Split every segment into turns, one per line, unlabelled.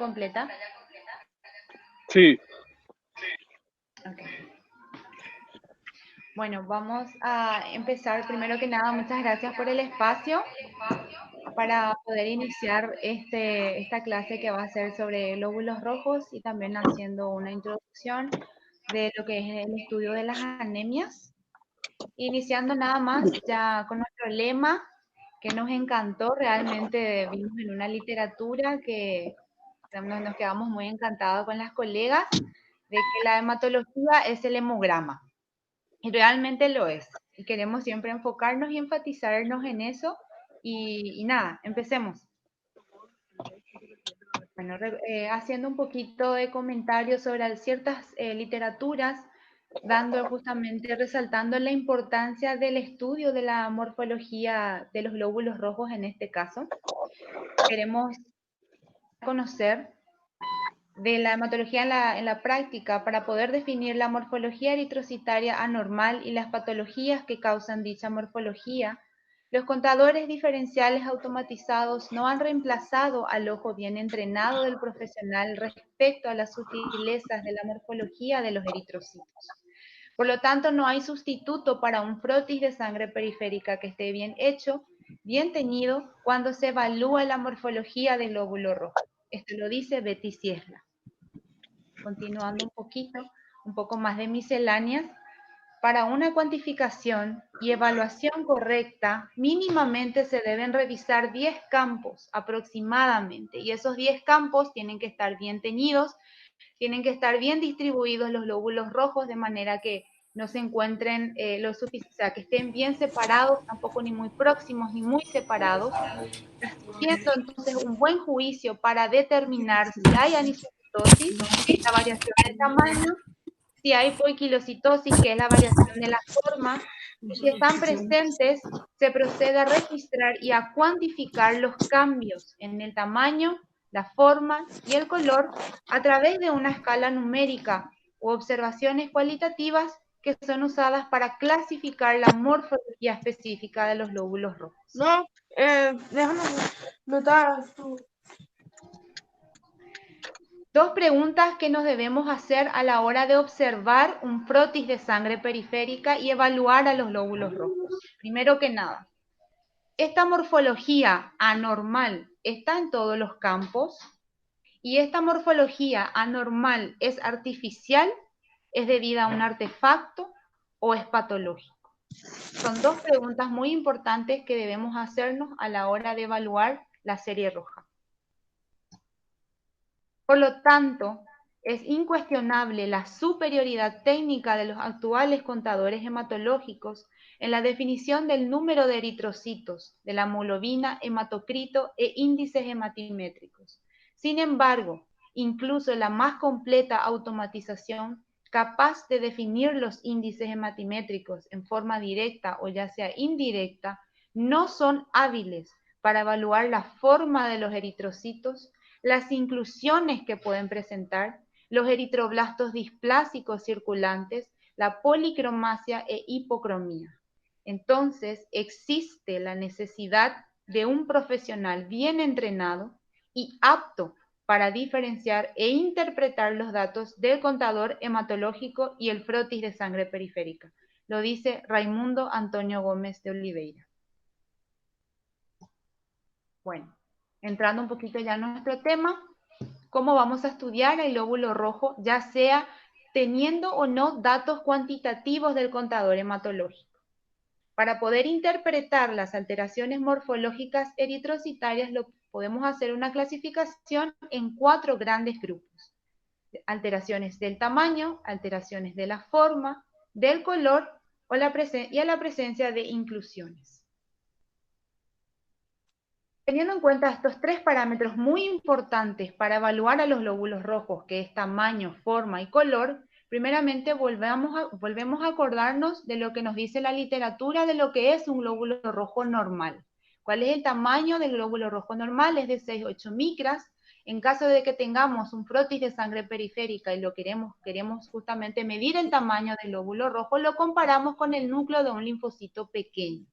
completa?
Sí.
Okay. Bueno, vamos a empezar. Primero que nada, muchas gracias por el espacio para poder iniciar esta clase que va a ser sobre glóbulos rojos y también haciendo una introducción de lo que es el estudio de las anemias. Iniciando nada más ya con nuestro lema, que nos encantó, realmente vimos en una literatura que nos quedamos muy encantados con las colegas, de que la hematología es el hemograma. Y realmente lo es. Y queremos siempre enfocarnos y enfatizarnos en eso. Y nada, empecemos. Bueno, haciendo un poquito de comentarios sobre ciertas literaturas, dando justamente, resaltando la importancia del estudio de la morfología de los glóbulos rojos en este caso. Queremos conocer de la hematología en la práctica para poder definir la morfología eritrocitaria anormal y las patologías que causan dicha morfología. Los contadores diferenciales automatizados no han reemplazado al ojo bien entrenado del profesional respecto a las sutilezas de la morfología de los eritrocitos. Por lo tanto, no hay sustituto para un frotis de sangre periférica que esté bien hecho, bien teñido, cuando se evalúa la morfología del glóbulo rojo. Esto lo dice Betty Ciesla. Continuando un poco más de misceláneas. Para una cuantificación y evaluación correcta, mínimamente se deben revisar 10 campos aproximadamente, y esos 10 campos tienen que estar bien teñidos, tienen que estar bien distribuidos los glóbulos rojos de manera que no se encuentren o sea, que estén bien separados, tampoco ni muy próximos ni muy separados, haciendo entonces un buen juicio para determinar si hay anisocitosis, la variación de tamaño, si hay poiquilocitosis, que es la variación de la forma, y si están presentes, se procede a registrar y a cuantificar los cambios en el tamaño, la forma y el color a través de una escala numérica u observaciones cualitativas que son usadas para clasificar la morfología específica de los glóbulos rojos.
No, déjame notar tú.
Dos preguntas que nos debemos hacer a la hora de observar un frotis de sangre periférica y evaluar a los glóbulos rojos. Primero que nada, ¿esta morfología anormal está en todos los campos? ¿Y esta morfología anormal es artificial? ¿Es debida a un artefacto o es patológico? Son dos preguntas muy importantes que debemos hacernos a la hora de evaluar la serie roja. Por lo tanto, es incuestionable la superioridad técnica de los actuales contadores hematológicos en la definición del número de eritrocitos, de la hemoglobina, hematocrito e índices hematimétricos. Sin embargo, incluso la más completa automatización capaz de definir los índices hematimétricos en forma directa o ya sea indirecta, no son hábiles para evaluar la forma de los eritrocitos, las inclusiones que pueden presentar, los eritroblastos displásicos circulantes, la policromasia e hipocromía. Entonces, existe la necesidad de un profesional bien entrenado y apto para diferenciar e interpretar los datos del contador hematológico y el frotis de sangre periférica. Lo dice Raimundo Antonio Gómez de Oliveira. Bueno, entrando un poquito ya en nuestro tema, ¿cómo vamos a estudiar el glóbulo rojo, ya sea teniendo o no datos cuantitativos del contador hematológico? Para poder interpretar las alteraciones morfológicas eritrocitarias, podemos hacer una clasificación en 4 grandes grupos. Alteraciones del tamaño, alteraciones de la forma, del color y a la presencia de inclusiones. Teniendo en cuenta estos 3 parámetros muy importantes para evaluar a los glóbulos rojos, que es tamaño, forma y color, primeramente volvemos a acordarnos de lo que nos dice la literatura de lo que es un glóbulo rojo normal. ¿Cuál es el tamaño del glóbulo rojo normal? Es de 6-8 micras. En caso de que tengamos un frotis de sangre periférica y lo queremos justamente medir el tamaño del glóbulo rojo, lo comparamos con el núcleo de un linfocito pequeño.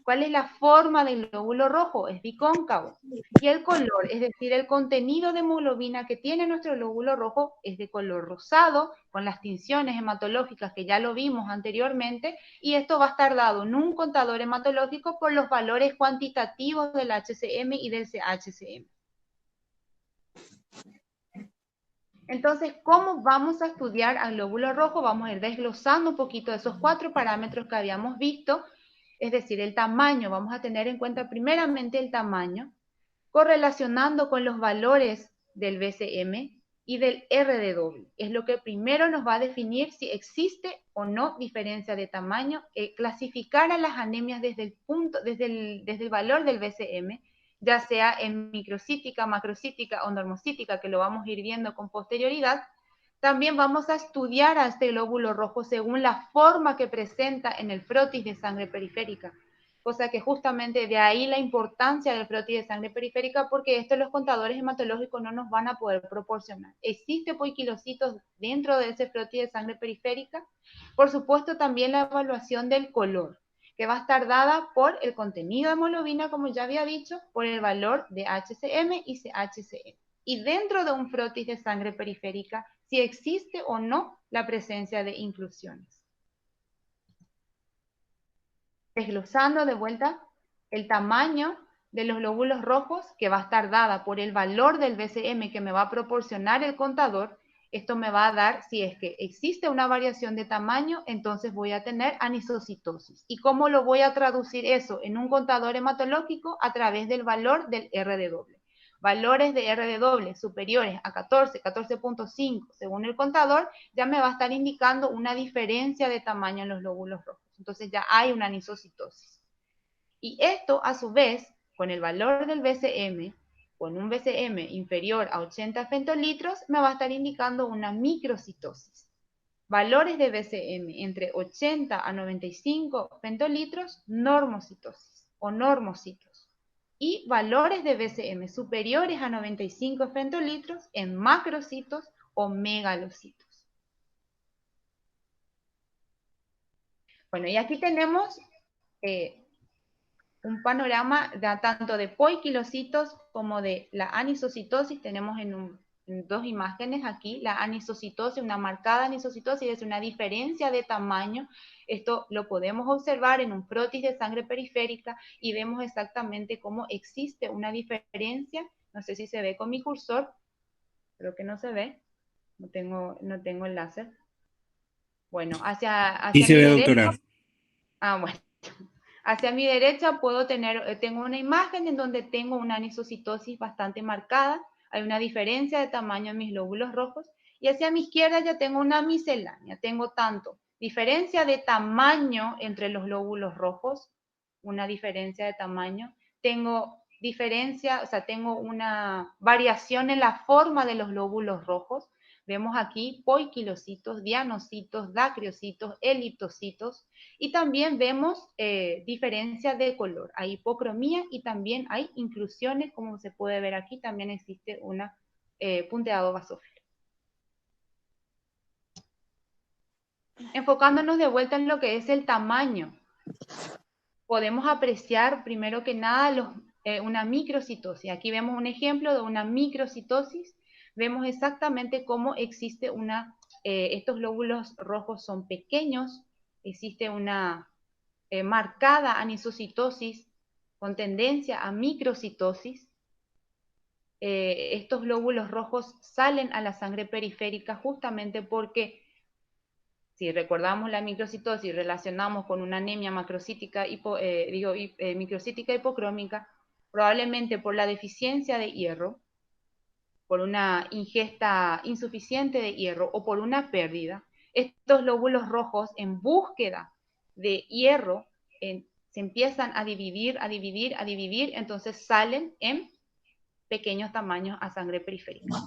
¿Cuál es la forma del glóbulo rojo? Es bicóncavo. Y el color, es decir, el contenido de hemoglobina que tiene nuestro glóbulo rojo es de color rosado, con las tinciones hematológicas que ya lo vimos anteriormente, y esto va a estar dado en un contador hematológico por los valores cuantitativos del HCM y del CHCM. Entonces, ¿cómo vamos a estudiar al glóbulo rojo? Vamos a ir desglosando un poquito de esos 4 parámetros que habíamos visto, es decir, el tamaño. Vamos a tener en cuenta primeramente el tamaño, correlacionando con los valores del BCM y del RDW. Es lo que primero nos va a definir si existe o no diferencia de tamaño, clasificar a las anemias desde el valor del BCM, ya sea en microcítica, macrocítica o normocítica, que lo vamos a ir viendo con posterioridad. También vamos a estudiar a este glóbulo rojo según la forma que presenta en el frotis de sangre periférica, cosa que justamente de ahí la importancia del frotis de sangre periférica, porque esto los contadores hematológicos no nos van a poder proporcionar. ¿Existe poiquilocitos dentro de ese frotis de sangre periférica? Por supuesto, también la evaluación del color, que va a estar dada por el contenido de hemoglobina, como ya había dicho, por el valor de HCM y CHCM. Y dentro de un frotis de sangre periférica, si existe o no la presencia de inclusiones. Desglosando de vuelta el tamaño de los glóbulos rojos, que va a estar dada por el valor del BCM que me va a proporcionar el contador. Esto me va a dar, si es que existe una variación de tamaño, entonces voy a tener anisocitosis. ¿Y cómo lo voy a traducir eso en un contador hematológico? A través del valor del RDW. Valores de RDW superiores a 14, 14.5 según el contador, ya me va a estar indicando una diferencia de tamaño en los glóbulos rojos. Entonces ya hay una anisocitosis. Y esto, a su vez, con el valor del BCM, con un BCM inferior a 80 femtolitros, me va a estar indicando una microcitosis. Valores de BCM entre 80 a 95 femtolitros, normocitosis o normocitos. Y valores de BCM superiores a 95 femtolitros en macrocitos o megalocitos. Bueno, y aquí tenemos un panorama tanto de poiquilocitos como de la anisocitosis. Tenemos en dos imágenes aquí la anisocitosis, una marcada anisocitosis, es una diferencia de tamaño. Esto lo podemos observar en un frotis de sangre periférica y vemos exactamente cómo existe una diferencia. No sé si se ve con mi cursor, creo que no se ve, no tengo el láser. Bueno, hacia
Sí se
mi
ve,
derecha.
doctora.
Bueno. Hacia mi derecha tengo una imagen en donde tengo una anisocitosis bastante marcada, hay una diferencia de tamaño en mis glóbulos rojos, y hacia mi izquierda ya tengo una miscelánea, tengo tanto diferencia de tamaño entre los glóbulos rojos, una diferencia de tamaño, tengo una variación en la forma de los glóbulos rojos. Vemos aquí poiquilocitos, dianocitos, dacriocitos, eliptocitos, y también vemos diferencia de color. Hay hipocromía y también hay inclusiones, como se puede ver aquí, también existe una punteado basófilo. Enfocándonos de vuelta en lo que es el tamaño, podemos apreciar primero que nada una microcitosis. Aquí vemos un ejemplo de una microcitosis. Vemos exactamente cómo existe estos glóbulos rojos son pequeños, existe una marcada anisocitosis con tendencia a microcitosis. Estos glóbulos rojos salen a la sangre periférica justamente porque, si recordamos la microcitosis y relacionamos con una anemia macrocítica, microcítica hipocrómica, probablemente por la deficiencia de hierro, por una ingesta insuficiente de hierro o por una pérdida, estos glóbulos rojos en búsqueda de hierro se empiezan a dividir, entonces salen en pequeños tamaños a sangre periférica.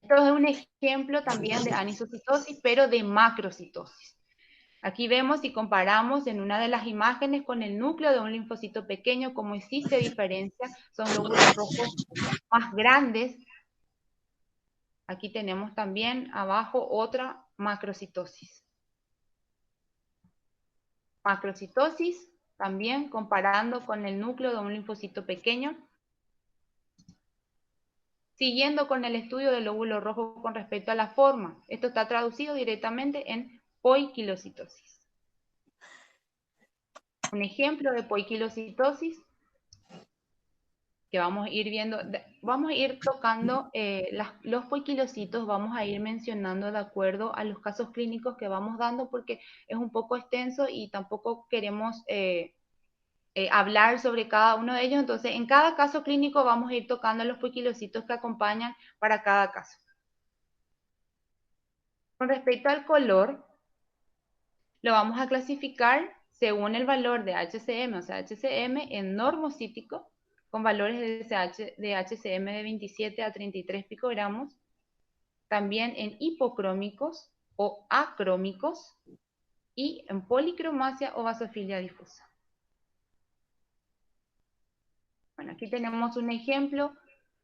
Esto es un ejemplo también de anisocitosis, pero de macrocitosis. Aquí vemos y comparamos en una de las imágenes con el núcleo de un linfocito pequeño, cómo existe diferencia, son glóbulos rojos más grandes. Aquí tenemos también abajo otra macrocitosis. Macrocitosis, también comparando con el núcleo de un linfocito pequeño. Siguiendo con el estudio del lóbulo rojo con respecto a la forma. Esto está traducido directamente en poiquilocitosis. Un ejemplo de poiquilocitosis que vamos a ir viendo, vamos a ir tocando los poiquilocitos, vamos a ir mencionando de acuerdo a los casos clínicos que vamos dando porque es un poco extenso y tampoco queremos hablar sobre cada uno de ellos. Entonces, en cada caso clínico vamos a ir tocando los poiquilocitos que acompañan para cada caso. Con respecto al color, lo vamos a clasificar según el valor de HCM, o sea, HCM en normocítico, con valores de HCM de 27 a 33 picogramos, también en hipocrómicos o acrómicos, y en policromasia o basofilia difusa. Bueno, aquí tenemos un ejemplo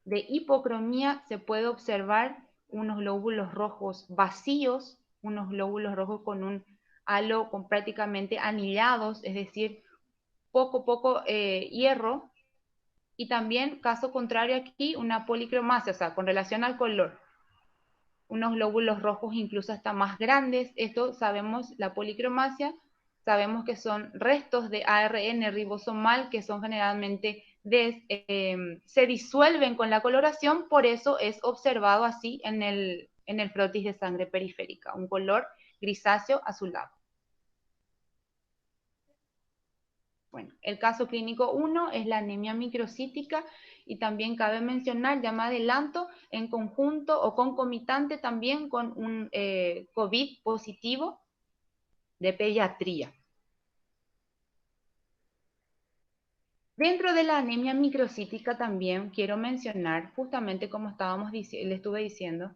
de hipocromía. Se puede observar unos glóbulos rojos vacíos, unos glóbulos rojos con un halo con prácticamente anillados, es decir, poco hierro. Y también, caso contrario aquí, una policromasia, o sea, con relación al color. Unos glóbulos rojos incluso hasta más grandes. Esto sabemos, la policromasia, sabemos que son restos de ARN ribosomal que son generalmente se disuelven con la coloración, por eso es observado así en el frotis de sangre periférica, un color grisáceo azulado. Bueno, el caso clínico 1 es la anemia microcítica y también cabe mencionar, ya me adelanto, en conjunto o concomitante también con un COVID positivo de pediatría. Dentro de la anemia microcítica también quiero mencionar, justamente como le estuve diciendo,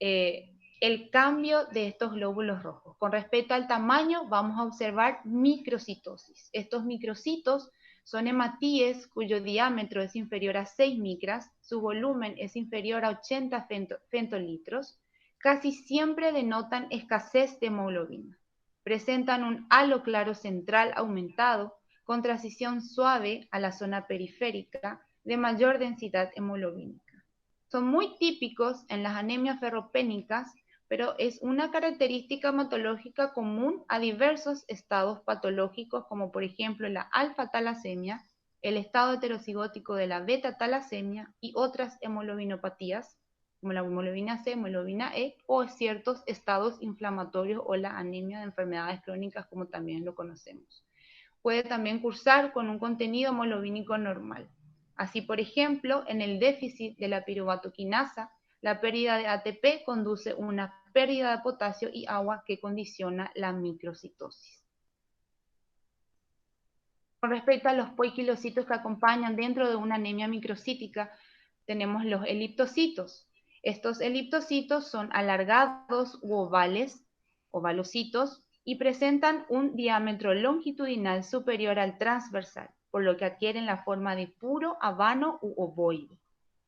el cambio de estos glóbulos rojos. Con respecto al tamaño, vamos a observar microcitosis. Estos microcitos son hematíes cuyo diámetro es inferior a 6 micras, su volumen es inferior a 80 fentolitros, casi siempre denotan escasez de hemoglobina. Presentan un halo claro central aumentado, con transición suave a la zona periférica de mayor densidad hemoglobínica. Son muy típicos en las anemias ferropénicas, pero es una característica hematológica común a diversos estados patológicos, como por ejemplo la alfa-talasemia, el estado heterocigótico de la beta-talasemia y otras hemoglobinopatías, como la hemoglobina C, hemoglobina E, o ciertos estados inflamatorios o la anemia de enfermedades crónicas, como también lo conocemos. Puede también cursar con un contenido hemoglobínico normal. Así, por ejemplo, en el déficit de la piruvatoquinasa, la pérdida de ATP conduce a una pérdida de potasio y agua que condiciona la microcitosis. Con respecto a los poiquilocitos que acompañan dentro de una anemia microcítica, tenemos los eliptocitos. Estos eliptocitos son alargados u ovales, ovalocitos, y presentan un diámetro longitudinal superior al transversal, por lo que adquieren la forma de puro habano u ovoide.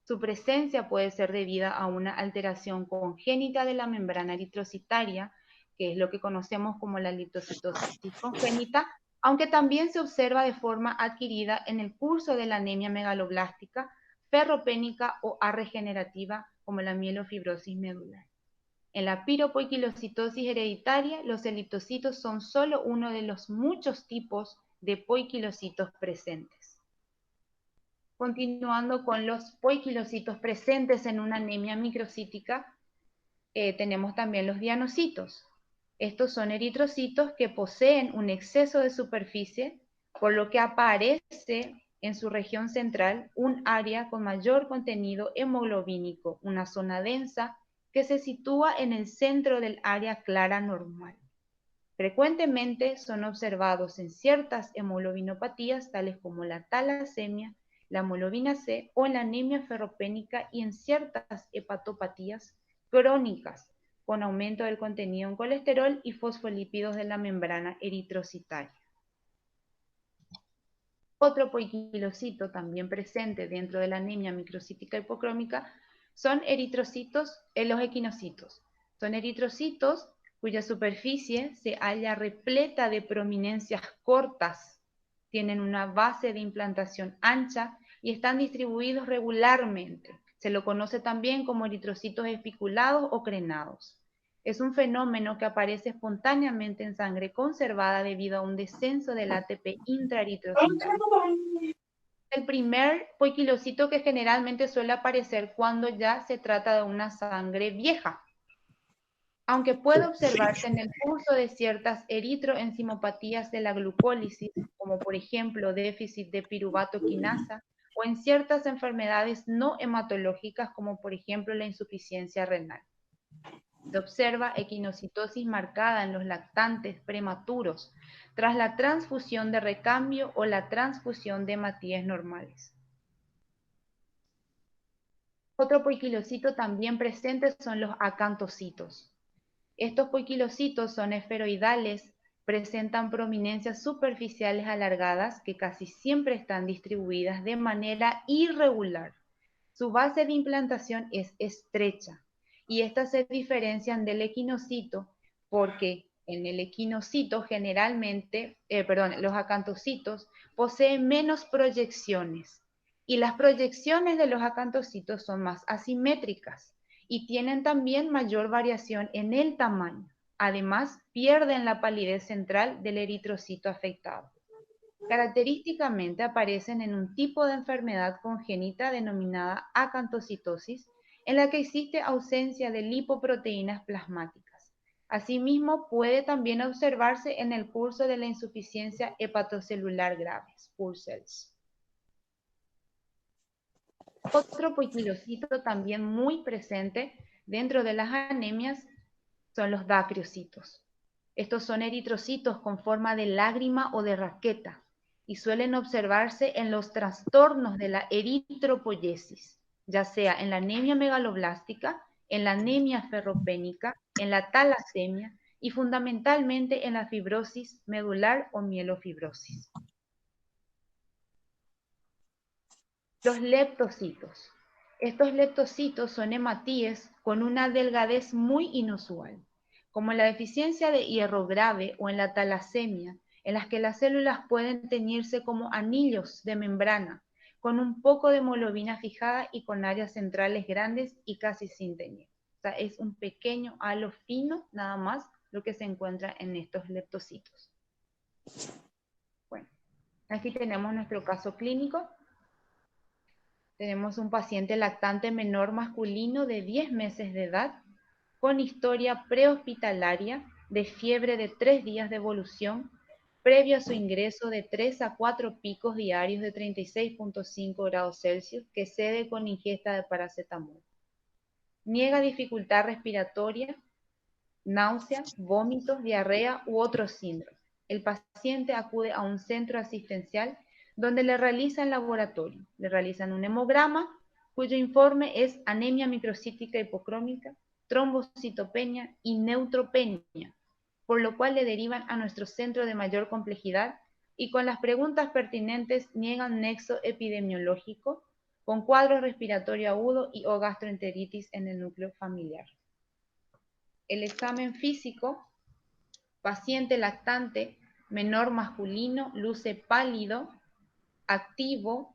Su presencia puede ser debida a una alteración congénita de la membrana eritrocitaria, que es lo que conocemos como la eritrocitosis congénita, aunque también se observa de forma adquirida en el curso de la anemia megaloblástica, ferropénica o arregenerativa, como la mielofibrosis medular. En la piropoiquilocitosis hereditaria, los eliptocitos son solo uno de los muchos tipos de poiquilocitos presentes. Continuando con los poiquilocitos presentes en una anemia microcítica, tenemos también los dianocitos. Estos son eritrocitos que poseen un exceso de superficie, por lo que aparece en su región central un área con mayor contenido hemoglobínico, una zona densa que se sitúa en el centro del área clara normal. Frecuentemente son observados en ciertas hemoglobinopatías, tales como la talasemia, la hemoglobina C o en la anemia ferropénica y en ciertas hepatopatías crónicas, con aumento del contenido en colesterol y fosfolípidos de la membrana eritrocitaria. Otro poiquilocito también presente dentro de la anemia microcítica hipocrómica son eritrocitos, los equinocitos. Son eritrocitos cuya superficie se halla repleta de prominencias cortas, tienen una base de implantación ancha y están distribuidos regularmente. Se lo conoce también como eritrocitos espiculados o crenados. Es un fenómeno que aparece espontáneamente en sangre conservada debido a un descenso del ATP intraeritrocital. El primer poiquilocito que generalmente suele aparecer cuando ya se trata de una sangre vieja, aunque puede observarse en el curso de ciertas eritroenzimopatías de la glucólisis, como por ejemplo déficit de piruvato quinasa, o en ciertas enfermedades no hematológicas, como por ejemplo la insuficiencia renal. Se observa equinocitosis marcada en los lactantes prematuros tras la transfusión de recambio o la transfusión de hematíes normales. Otro poiquilocito también presente son los acantocitos. Estos poiquilocitos son esferoidales, presentan prominencias superficiales alargadas que casi siempre están distribuidas de manera irregular. Su base de implantación es estrecha y estas se diferencian del equinocito porque en el equinocito generalmente, los acantocitos poseen menos proyecciones y las proyecciones de los acantocitos son más asimétricas y tienen también mayor variación en el tamaño. Además, pierden la palidez central del eritrocito afectado. Característicamente aparecen en un tipo de enfermedad congénita denominada acantocitosis, en la que existe ausencia de lipoproteínas plasmáticas. Asimismo, puede también observarse en el curso de la insuficiencia hepatocelular grave, poor cells. Otro poiquilocito también muy presente dentro de las anemias son los dacriocitos. Estos son eritrocitos con forma de lágrima o de raqueta y suelen observarse en los trastornos de la eritropoyesis, ya sea en la anemia megaloblástica, en la anemia ferropénica, en la talasemia y fundamentalmente en la fibrosis medular o mielofibrosis. Los leptocitos. Estos leptocitos son hematíes con una delgadez muy inusual, como en la deficiencia de hierro grave o en la talasemia, en las que las células pueden teñirse como anillos de membrana, con un poco de hemoglobina fijada y con áreas centrales grandes y casi sin teñir. O sea, es un pequeño halo fino, nada más, lo que se encuentra en estos leptocitos. Bueno, aquí tenemos nuestro caso clínico. Tenemos un paciente lactante menor masculino de 10 meses de edad con historia prehospitalaria de fiebre de 3 días de evolución previo a su ingreso de 3 a 4 picos diarios de 36.5 grados Celsius que cede con ingesta de paracetamol. Niega dificultad respiratoria, náuseas, vómitos, diarrea u otros síndromes. El paciente acude a un centro asistencial donde le realizan laboratorio, le realizan un hemograma cuyo informe es anemia microcítica hipocrómica, trombocitopenia y neutropenia, por lo cual le derivan a nuestro centro de mayor complejidad y con las preguntas pertinentes niegan nexo epidemiológico con cuadro respiratorio agudo y o gastroenteritis en el núcleo familiar. El examen físico, paciente lactante, menor masculino, luce pálido, activo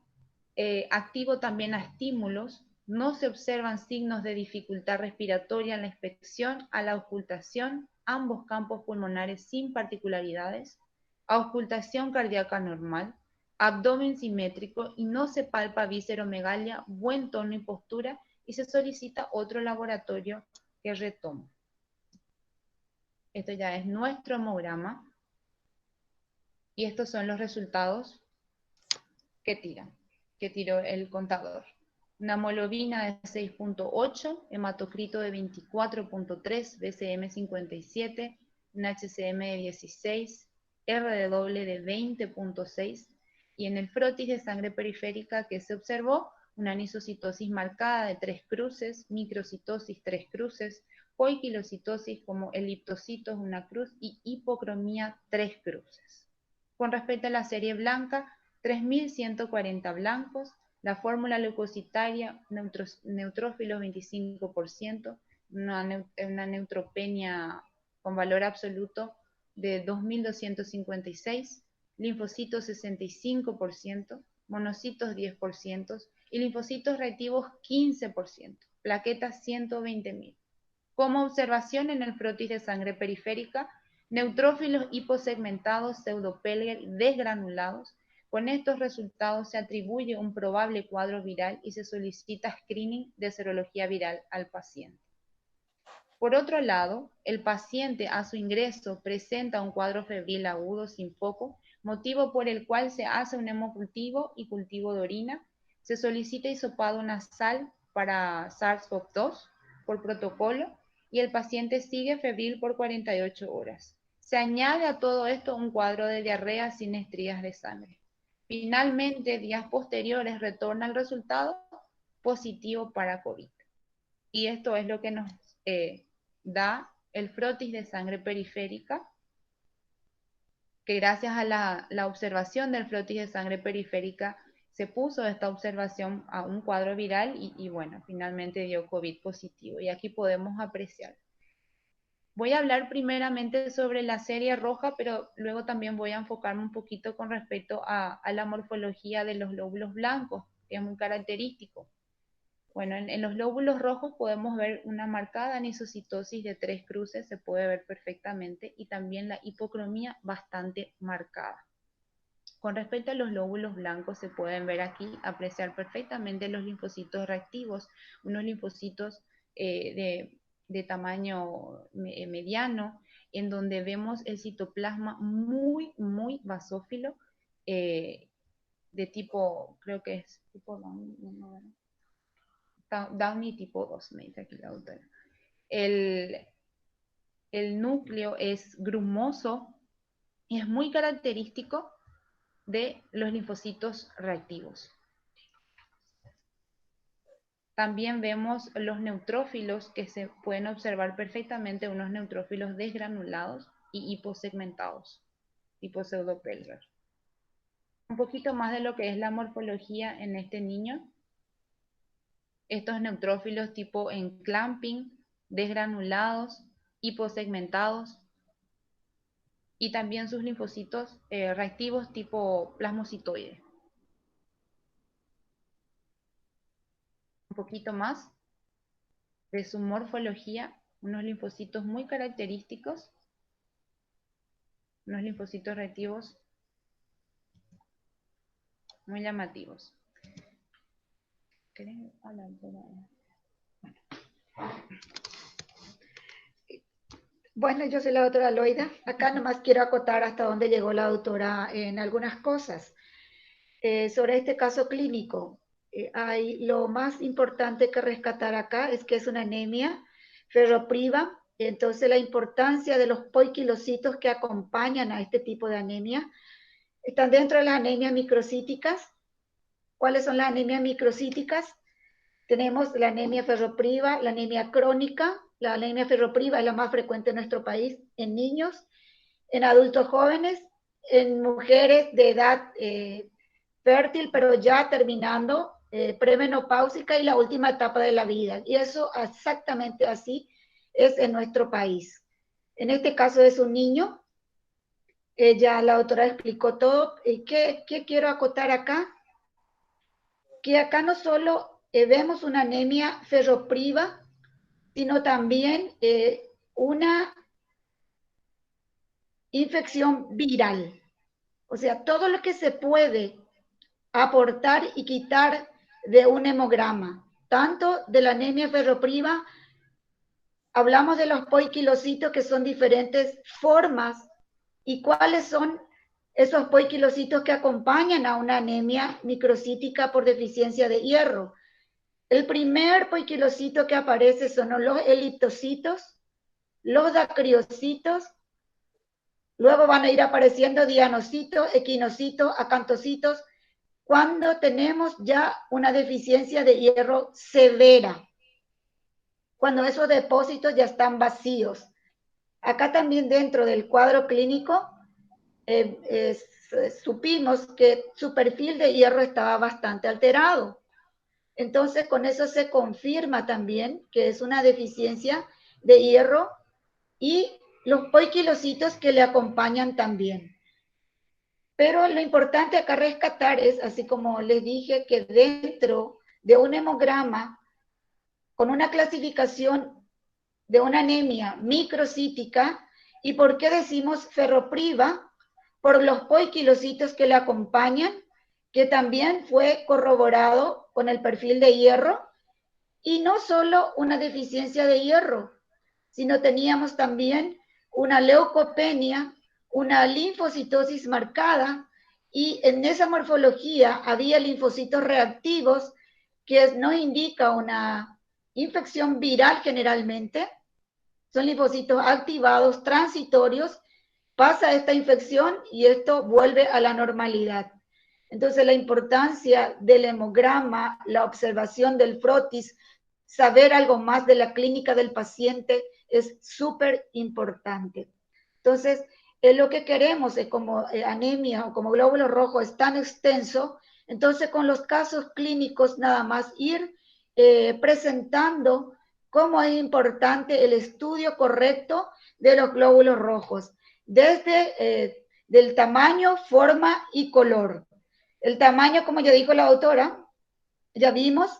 también a estímulos, no se observan signos de dificultad respiratoria en la inspección, a la auscultación, ambos campos pulmonares sin particularidades, auscultación cardíaca normal, abdomen simétrico y no se palpa visceromegalia, buen tono y postura y se solicita otro laboratorio que retoma. Esto ya es nuestro hemograma y estos son los resultados que tiró el contador. Una hemoglobina de 6.8, hematocrito de 24.3, BCM 57, un HCM de 16, RW de 20.6 y en el frotis de sangre periférica que se observó una anisocitosis marcada de 3 cruces, microcitosis 3 cruces, poiquilocitosis como eliptocitos, una cruz, y hipocromía, 3 cruces. Con respecto a la serie blanca, 3.140 blancos, la fórmula leucocitaria, neutrófilos 25%, una neutropenia con valor absoluto de 2.256, linfocitos 65%, monocitos 10% y linfocitos reactivos 15%, plaquetas 120.000. Como observación en el frotis de sangre periférica, neutrófilos hiposegmentados pseudopelger desgranulados. Con estos resultados se atribuye un probable cuadro viral y se solicita screening de serología viral al paciente. Por otro lado, el paciente a su ingreso presenta un cuadro febril agudo sin foco, motivo por el cual se hace un hemocultivo y cultivo de orina. Se solicita hisopado nasal para SARS-CoV-2 por protocolo y el paciente sigue febril por 48 horas. Se añade a todo esto un cuadro de diarrea sin estrías de sangre. Finalmente, días posteriores retorna el resultado positivo para COVID. Y esto es lo que nos da el frotis de sangre periférica, que gracias a la observación del frotis de sangre periférica se puso esta observación a un cuadro viral y bueno, finalmente dio COVID positivo. Y aquí podemos apreciar. Voy a hablar primeramente sobre la serie roja, pero luego también voy a enfocarme un poquito con respecto a la morfología de los lóbulos blancos, que es muy característico. Bueno, en los lóbulos rojos podemos ver una marcada anisocitosis de 3 cruces, se puede ver perfectamente, y también la hipocromía bastante marcada. Con respecto a los lóbulos blancos, se pueden ver aquí, apreciar perfectamente los linfocitos reactivos, unos linfocitos de tamaño mediano, en donde vemos el citoplasma muy, muy basófilo, de tipo, creo que es tipo Downey tipo 2, me dice aquí la autora. El núcleo es grumoso y es muy característico de los linfocitos reactivos. También vemos los neutrófilos, que se pueden observar perfectamente, unos neutrófilos desgranulados y hiposegmentados, tipo pseudopelger. Un poquito más de lo que es la morfología en este niño. Estos neutrófilos tipo enclamping, desgranulados, hiposegmentados, y también sus linfocitos reactivos tipo plasmocitoide. Un poquito más de su morfología, unos linfocitos muy característicos, unos linfocitos reactivos muy llamativos.
Bueno, yo soy la doctora Loida. Acá nomás quiero acotar hasta dónde llegó la doctora en algunas cosas. Sobre este caso clínico, lo más importante que rescatar acá es que es una anemia ferropriva. Entonces la importancia de los poiquilocitos que acompañan a este tipo de anemia están dentro de las anemias microcíticas. ¿Cuáles son las anemias microcíticas? Tenemos la anemia ferropriva, la anemia crónica. La anemia ferropriva es la más frecuente en nuestro país en niños, en adultos jóvenes, en mujeres de edad fértil, pero ya terminando, premenopáusica y la última etapa de la vida. Y eso exactamente así es en nuestro país. En este caso es un niño. Ya la doctora explicó todo. ¿Qué quiero acotar acá? Que acá no solo vemos una anemia ferropriva, sino también una infección viral. O sea, todo lo que se puede aportar y quitar de un hemograma, tanto de la anemia ferropriva, hablamos de los poiquilocitos, que son diferentes formas, y cuáles son esos poiquilocitos que acompañan a una anemia microcítica por deficiencia de hierro. El primer poiquilocito que aparece son los eliptocitos, los dacriocitos, luego van a ir apareciendo dianocitos, equinocitos, acantocitos, cuando tenemos ya una deficiencia de hierro severa, cuando esos depósitos ya están vacíos. Acá también dentro del cuadro clínico supimos que su perfil de hierro estaba bastante alterado. Entonces con eso se confirma también que es una deficiencia de hierro y los poiquilocitos que le acompañan también. Pero lo importante acá rescatar es, así como les dije, que dentro de un hemograma con una clasificación de una anemia microcítica, ¿y por qué decimos ferropriva? Por los poiquilocitos que le acompañan, que también fue corroborado con el perfil de hierro, y no solo una deficiencia de hierro, sino teníamos también una leucopenia, una linfocitosis marcada, y en esa morfología había linfocitos reactivos que nos indica una infección viral generalmente, son linfocitos activados, transitorios, pasa esta infección y esto vuelve a la normalidad. Entonces la importancia del hemograma, la observación del frotis, saber algo más de la clínica del paciente es súper importante. Entonces, lo que queremos es como anemia o como glóbulo rojo es tan extenso, entonces con los casos clínicos nada más ir presentando cómo es importante el estudio correcto de los glóbulos rojos, desde del tamaño, forma y color. El tamaño, como ya dijo la autora, ya vimos.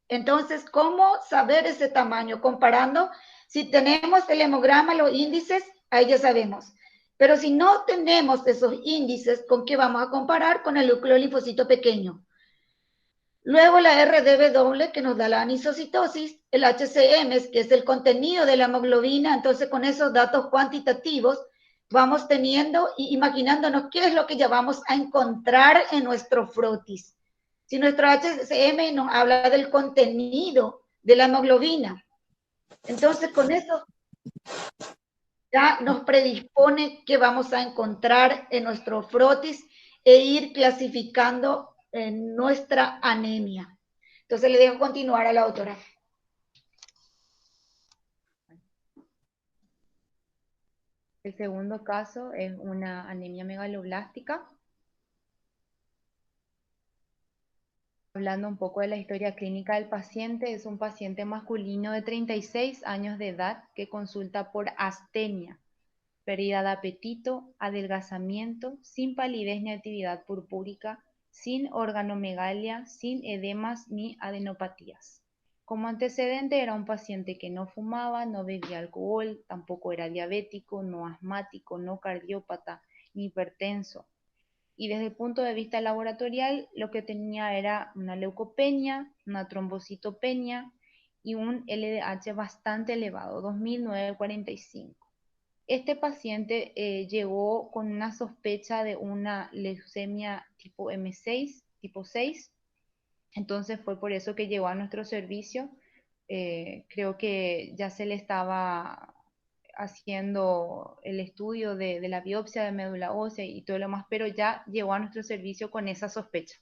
Entonces, ¿cómo saber ese tamaño? Comparando, si tenemos el hemograma, los índices, ahí ya sabemos. Pero si no tenemos esos índices, ¿con qué vamos a comparar? Con el núcleo linfocito pequeño. Luego la RDW, que nos da la anisocitosis, el HCM, que es el contenido de la hemoglobina. Entonces, con esos datos cuantitativos, vamos teniendo y imaginándonos qué es lo que ya vamos a encontrar en nuestro frotis. Si nuestro HCM nos habla del contenido de la hemoglobina, entonces con eso ya nos predispone qué vamos a encontrar en nuestro frotis e ir clasificando en nuestra anemia. Entonces le dejo continuar a la autora.
El segundo caso es una anemia megaloblástica. Hablando un poco de la historia clínica del paciente, es un paciente masculino de 36 años de edad que consulta por astenia, pérdida de apetito, adelgazamiento, sin palidez ni actividad purpúrica, sin organomegalia, sin edemas ni adenopatías. Como antecedente era un paciente que no fumaba, no bebía alcohol, tampoco era diabético, no asmático, no cardiópata, ni hipertenso. Y desde el punto de vista laboratorial, lo que tenía era una leucopenia, una trombocitopenia y un LDH bastante elevado, 2945. Este paciente llegó con una sospecha de una leucemia tipo M6, tipo 6, entonces fue por eso que llegó a nuestro servicio. Creo que ya se le estaba haciendo el estudio de la biopsia de médula ósea y todo lo más, pero ya llegó a nuestro servicio con esa sospecha.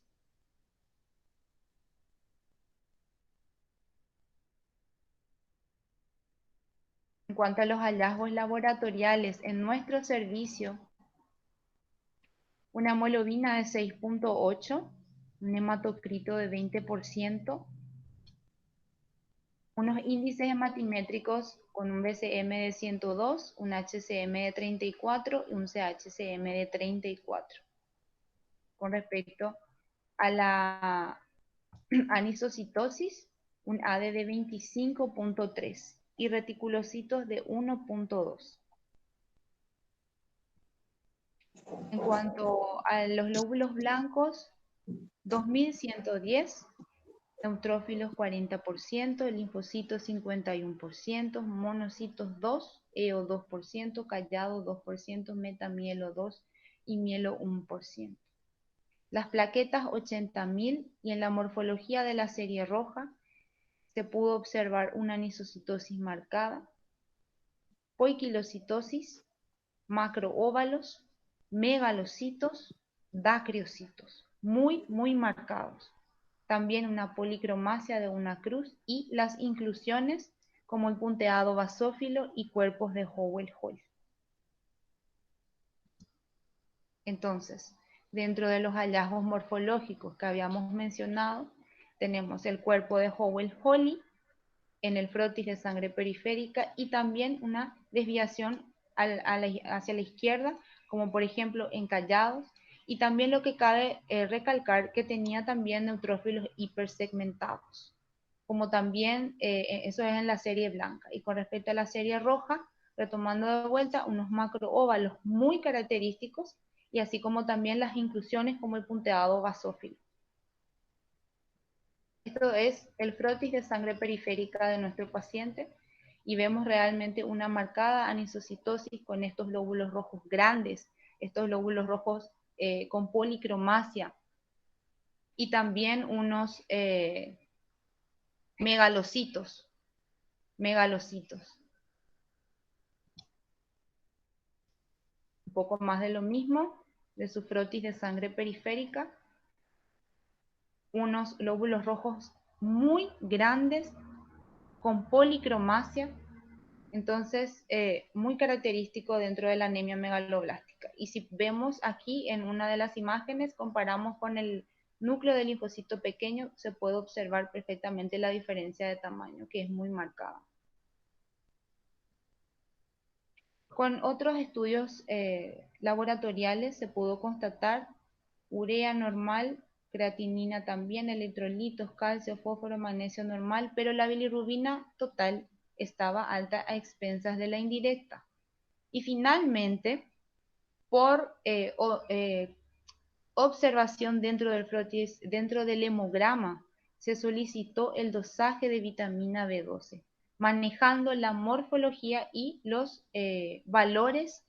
En cuanto a los hallazgos laboratoriales en nuestro servicio, una hemoglobina de 6.8, un hematocrito de 20%, unos índices hematimétricos con un BCM de 102, un HCM de 34 y un CHCM de 34. Con respecto a la anisocitosis, un AD de 25.3 y reticulocitos de 1.2. En cuanto a los glóbulos blancos, 2110, neutrófilos 40%, linfocitos 51%, monocitos 2, EO 2%, callado 2%, metamielo 2 y mielo 1%. Las plaquetas 80.000 y en la morfología de la serie roja se pudo observar una anisocitosis marcada, poiquilocitosis, macroóvalos, megalocitos, dacriocitos, muy marcados. También una policromasia de una cruz y las inclusiones como el punteado basófilo y cuerpos de Howell-Hall. Entonces, dentro de los hallazgos morfológicos que habíamos mencionado, tenemos el cuerpo de Howell-Hall, en el frotis de sangre periférica y también una desviación hacia la izquierda, como por ejemplo en callados, y también lo que cabe recalcar que tenía también neutrófilos hipersegmentados, como también eso es en la serie blanca. Y con respecto a la serie roja, retomando de vuelta, unos macroóvalos muy característicos, y así como también las inclusiones como el punteado basófilo. Esto es el frotis de sangre periférica de nuestro paciente y vemos realmente una marcada anisocitosis con estos lóbulos rojos grandes, estos lóbulos rojos con policromacia y también unos megalocitos. Un poco más de lo mismo, de su frotis de sangre periférica, unos lóbulos rojos muy grandes con policromacia, entonces muy característico dentro de la anemia megaloblástica. Y si vemos aquí en una de las imágenes, comparamos con el núcleo del linfocito pequeño, se puede observar perfectamente la diferencia de tamaño, que es muy marcada. Con otros estudios laboratoriales se pudo constatar urea normal, creatinina también, electrolitos, calcio, fósforo, magnesio normal, pero la bilirrubina total estaba alta a expensas de la indirecta. Y finalmente, por observación dentro del frotis, dentro del hemograma, se solicitó el dosaje de vitamina B12, manejando la morfología y los valores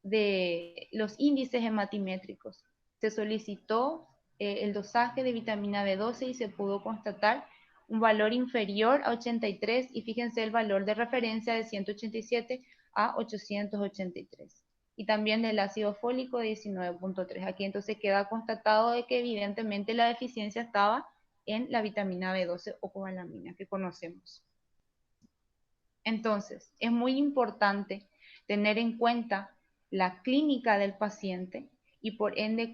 de los índices hematimétricos. Se solicitó el dosaje de vitamina B12 y se pudo constatar un valor inferior a 83 y fíjense el valor de referencia de 187 a 883. Y también del ácido fólico de 19.3. Aquí entonces queda constatado de que evidentemente la deficiencia estaba en la vitamina B12 o cobalamina que conocemos. Entonces, es muy importante tener en cuenta la clínica del paciente y por ende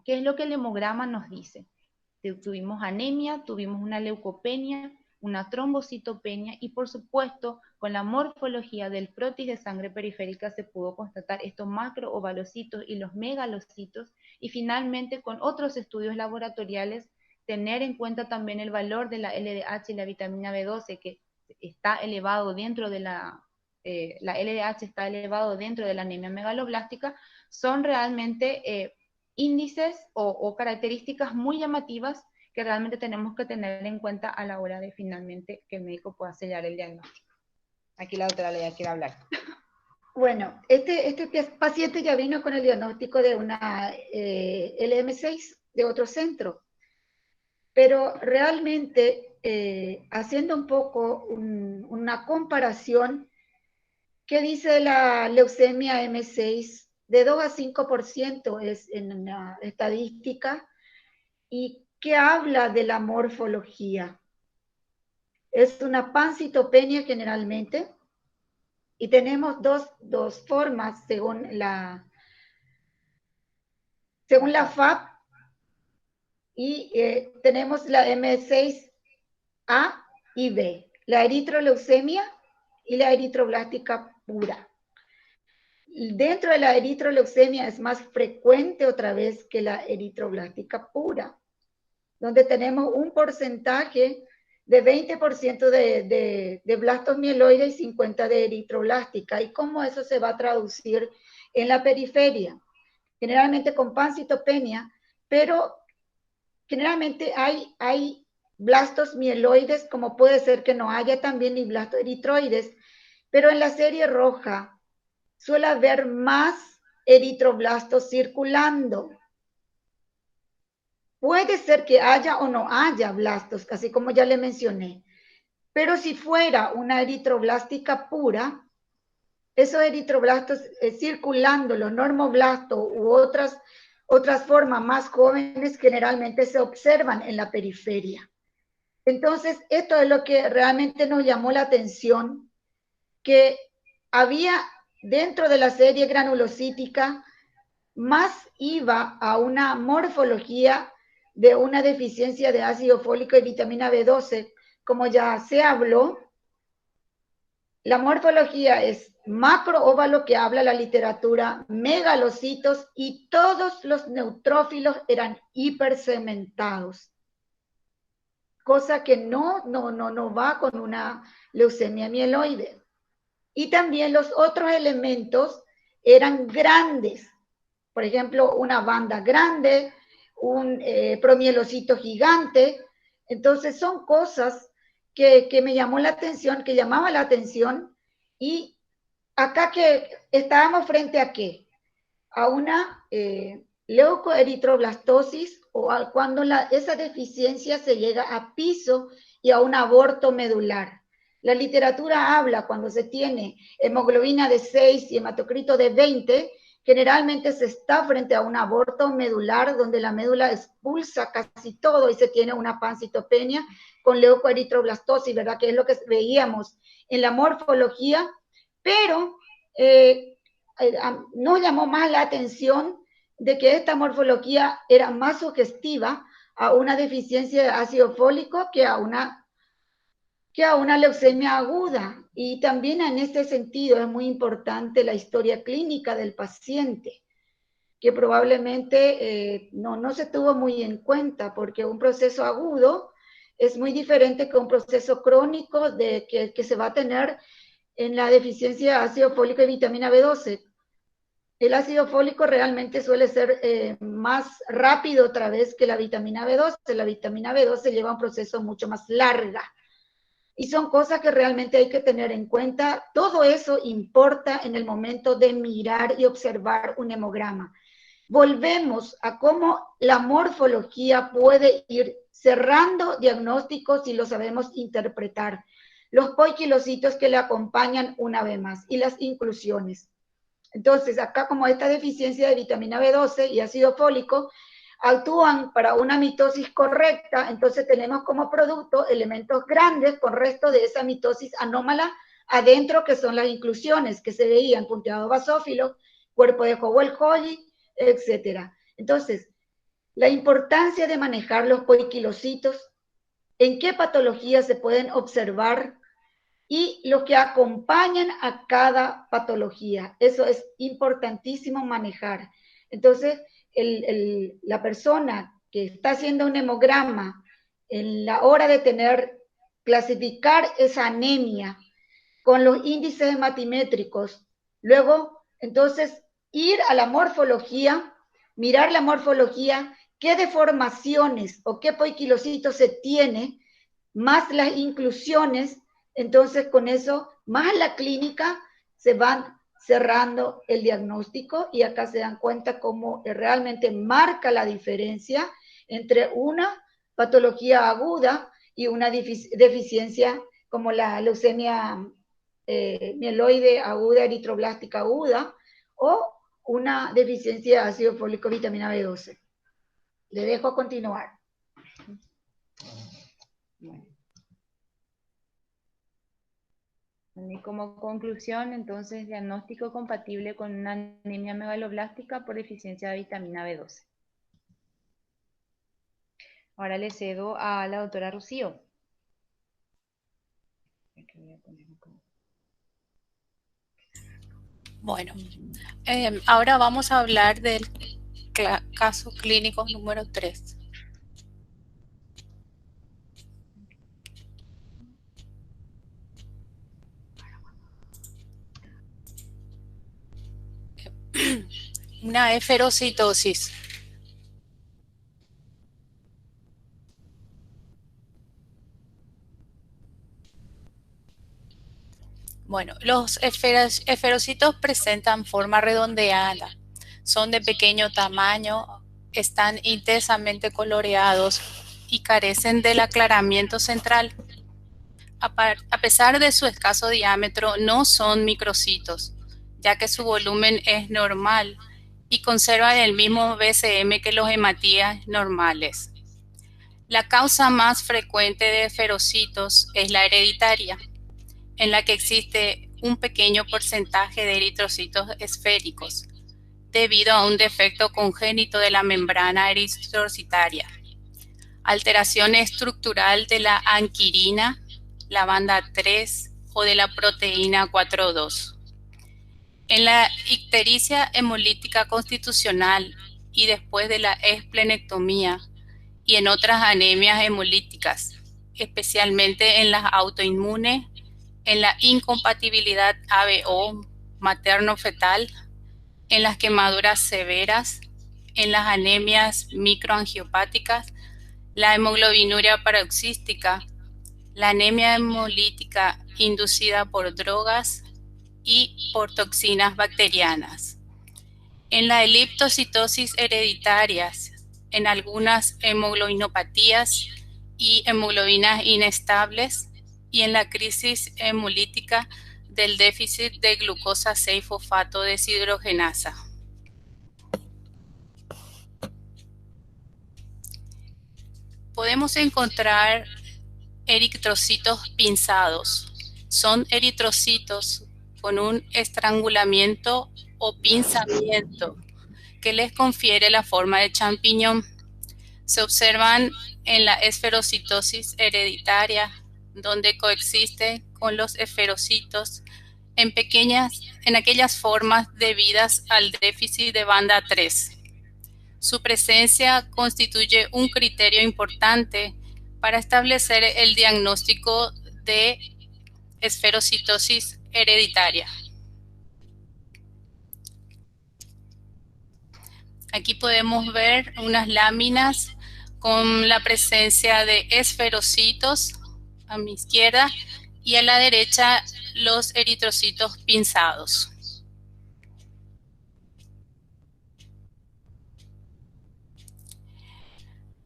qué es lo que el hemograma nos dice. Tuvimos anemia, tuvimos una leucopenia, una trombocitopenia y por supuesto con la morfología del frotis de sangre periférica se pudo constatar estos macroovalocitos y los megalocitos y finalmente con otros estudios laboratoriales tener en cuenta también el valor de la LDH y la vitamina B12 que está elevado dentro de la LDH está elevado dentro de la anemia megaloblástica, son realmente índices o características muy llamativas que realmente tenemos que tener en cuenta a la hora de finalmente que el médico pueda sellar el diagnóstico. Aquí la doctora Leia quiere hablar.
Bueno, este paciente ya vino con el diagnóstico de una LM6 de otro centro, pero realmente haciendo un poco una comparación, ¿qué dice la leucemia M6? De 2 a 5% es en la estadística. ¿Y qué habla de la morfología? Es una pancitopenia generalmente. Y tenemos dos formas según la FAB. Y tenemos la M6A y B. La eritroleucemia y la eritroblástica pura. Dentro de la eritroleucemia es más frecuente otra vez que la eritroblástica pura, donde tenemos un porcentaje de 20% de blastos mieloides y 50% de eritroblástica. ¿Y cómo eso se va a traducir en la periferia? Generalmente con pancitopenia, pero generalmente hay blastos mieloides, como puede ser que no haya también ni blastos eritroides, pero en la serie roja suele haber más eritroblastos circulando. Puede ser que haya o no haya blastos, así como ya le mencioné. Pero si fuera una eritroblástica pura, esos eritroblastos circulando, los normoblastos u otras formas más jóvenes generalmente se observan en la periferia. Entonces, esto es lo que realmente nos llamó la atención, que había dentro de la serie granulocítica más iba a una morfología de una deficiencia de ácido fólico y vitamina B12, como ya se habló, la morfología es macroóvalo, que habla la literatura, megalocitos, y todos los neutrófilos eran hipersegmentados, cosa que no va con una leucemia mieloide. Y también los otros elementos eran grandes, por ejemplo, una banda grande, un promielocito gigante. Entonces son cosas que me llamó la atención, que llamaba la atención, y acá que estábamos frente a qué? A una leucoeritroblastosis, o a cuando esa deficiencia se llega a piso, y a un aborto medular. La literatura habla cuando se tiene hemoglobina de 6 y hematocrito de 20, generalmente se está frente a un aborto medular donde la médula expulsa casi todo y se tiene una pancitopenia con leucoeritroblastosis, ¿verdad? Que es lo que veíamos en la morfología, pero nos llamó más la atención de que esta morfología era más sugestiva a una deficiencia de ácido fólico que a una leucemia aguda. Y también en este sentido es muy importante la historia clínica del paciente, que probablemente no se tuvo muy en cuenta, porque un proceso agudo es muy diferente que un proceso crónico que se va a tener en la deficiencia de ácido fólico y vitamina B12. El ácido fólico realmente suele ser más rápido otra vez que la vitamina B12. La vitamina B12 lleva un proceso mucho más largo. Y son cosas que realmente hay que tener en cuenta. Todo eso importa en el momento de mirar y observar un hemograma. Volvemos a cómo la morfología puede ir cerrando diagnósticos si lo sabemos interpretar. Los poiquilocitos que le acompañan una vez más y las inclusiones. Entonces, acá como esta deficiencia de vitamina B12 y ácido fólico actúan para una mitosis correcta, entonces tenemos como producto elementos grandes con resto de esa mitosis anómala adentro, que son las inclusiones que se veían, punteado basófilo, cuerpo de Howell-Holly, etc. Entonces, la importancia de manejar los poiquilocitos, en qué patologías se pueden observar y lo que acompañan a cada patología. Eso es importantísimo manejar. Entonces, la persona que está haciendo un hemograma, en la hora de clasificar esa anemia con los índices hematimétricos, luego, entonces, ir a la morfología, mirar la morfología, qué deformaciones o qué poiquilocitos se tiene, más las inclusiones. Entonces, con eso, más la clínica, se van cerrando el diagnóstico, y acá se dan cuenta cómo realmente marca la diferencia entre una patología aguda y una deficiencia como la leucemia mieloide aguda, eritroblástica aguda, o una deficiencia de ácido fólico, vitamina B12. Le dejo continuar.
Bueno. Y como conclusión, entonces, diagnóstico compatible con una anemia megaloblástica por deficiencia de vitamina B12. Ahora le cedo a la doctora Rocío.
Bueno, ahora vamos a hablar del caso clínico número 3. Una eferocitosis. Bueno, los eferocitos presentan forma redondeada, son de pequeño tamaño, están intensamente coloreados y carecen del aclaramiento central. A pesar de su escaso diámetro, no son microcitos, ya que su volumen es normal y conservan el mismo BCM que los hematías normales. La causa más frecuente de eferocitos es la hereditaria, en la que existe un pequeño porcentaje de eritrocitos esféricos, debido a un defecto congénito de la membrana eritrocitaria. alteración estructural de la anquirina, la banda 3 o de la proteína 4,2. En la ictericia hemolítica constitucional y después de la esplenectomía y en otras anemias hemolíticas, especialmente en las autoinmunes, en la incompatibilidad ABO materno-fetal, en las quemaduras severas, en las anemias microangiopáticas, la hemoglobinuria paroxística, la anemia hemolítica inducida por drogas y por toxinas bacterianas. En la eliptocitosis hereditarias, en algunas hemoglobinopatías y hemoglobinas inestables, y en la crisis hemolítica del déficit de glucosa 6-fosfato deshidrogenasa. Podemos encontrar eritrocitos pinzados. Son eritrocitos con un estrangulamiento o pinzamiento que les confiere la forma de champiñón. Se observan en la esferocitosis hereditaria, donde coexiste con los esferocitos en aquellas formas debidas al déficit de banda 3. Su presencia constituye un criterio importante para establecer el diagnóstico de esferocitosis hereditaria. Aquí podemos ver unas láminas con la presencia de esferocitos a mi izquierda y a la derecha los eritrocitos pinzados.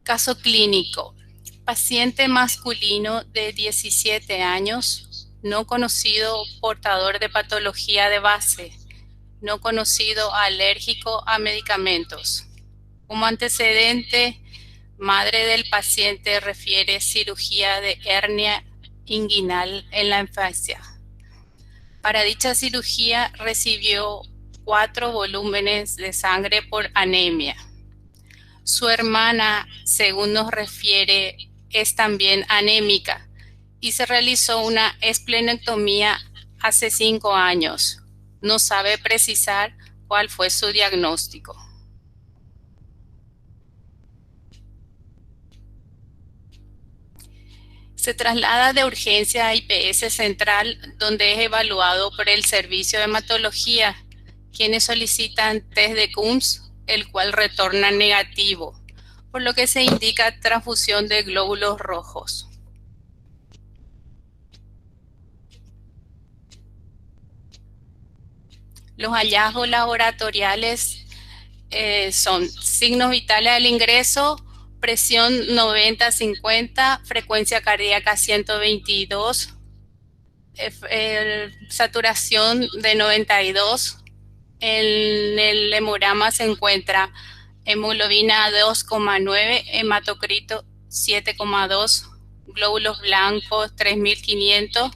Caso clínico. Paciente masculino de 17 años, no conocido portador de patología de base, no conocido alérgico a medicamentos. Como antecedente, madre del paciente refiere cirugía de hernia inguinal en la infancia. Para dicha cirugía recibió 4 volúmenes de sangre por anemia. Su hermana, según nos refiere, es también anémica y se realizó una esplenectomía hace 5 años. No sabe precisar cuál fue su diagnóstico. Se traslada de urgencia a IPS central, donde es evaluado por el servicio de hematología, quienes solicitan test de Coombs, el cual retorna negativo, por lo que se indica transfusión de glóbulos rojos. Los hallazgos laboratoriales son signos vitales al ingreso, presión 90-50, frecuencia cardíaca 122, saturación de 92. En el hemograma se encuentra hemoglobina 2,9, hematocrito 7,2, glóbulos blancos 3.500,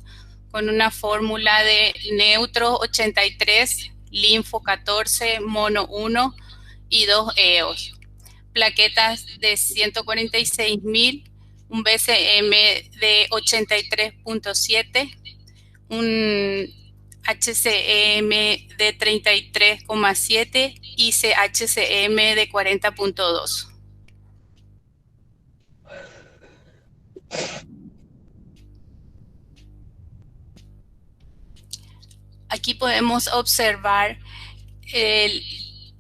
con una fórmula de neutro 83, linfo 14, mono 1 y 2 EOS. Plaquetas de 146.000, un BCM de 83.7, un HCM de 33,7 y CHCM de 40.2. Aquí podemos observar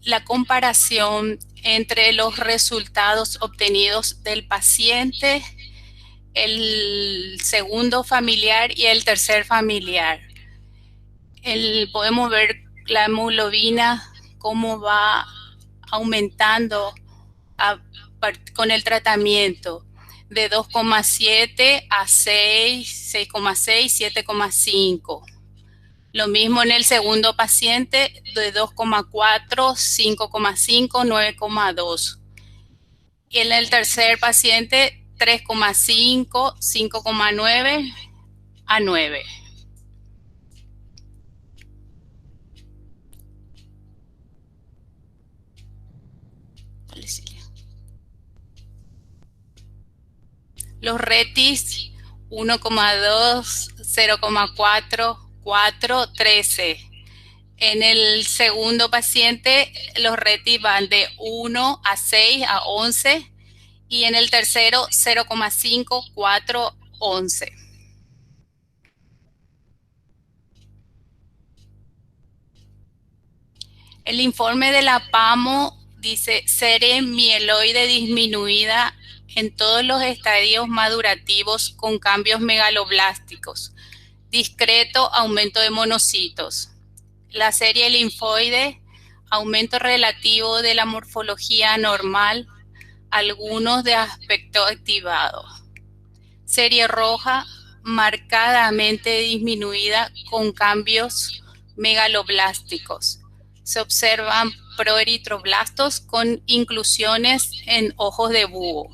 la comparación entre los resultados obtenidos del paciente, el segundo familiar y el tercer familiar. Podemos ver la hemoglobina, cómo va aumentando con el tratamiento, de 2,7 a 6, 6,6, 7,5. Lo mismo en el segundo paciente, de 2,4, 5,5, 9,2. Y en el tercer paciente, 3,5, 5,9 a 9. Los retis 1,2, 0,4, 4, 13. En el segundo paciente, los retis van de 1 a 6 a 11 y en el tercero 0,5, 4, 11. El informe de la PAMO dice serie mieloide disminuida en todos los estadios madurativos con cambios megaloblásticos, discreto aumento de monocitos. La serie linfoide, aumento relativo de la morfología normal, algunos de aspecto activado. Serie roja, marcadamente disminuida con cambios megaloblásticos. Se observan proeritroblastos con inclusiones en ojos de búho.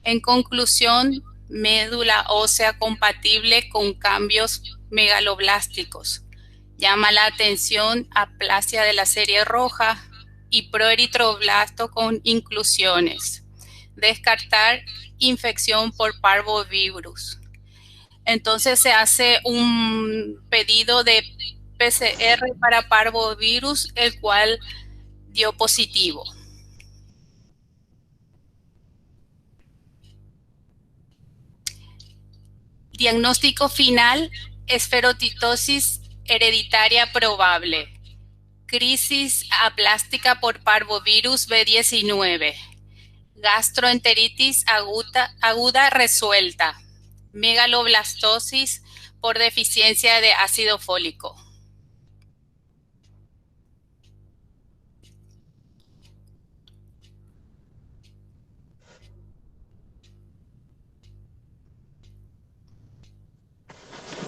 En conclusión, médula ósea compatible con cambios megaloblásticos. Llama la atención aplasia de la serie roja y proeritroblasto con inclusiones. Descartar infección por parvovirus. Entonces se hace un pedido de PCR para parvovirus, el cual dio positivo. Diagnóstico final, esferotitosis hereditaria probable. Crisis aplástica por parvovirus B19. Gastroenteritis aguda resuelta. Megaloblastosis por deficiencia de ácido fólico.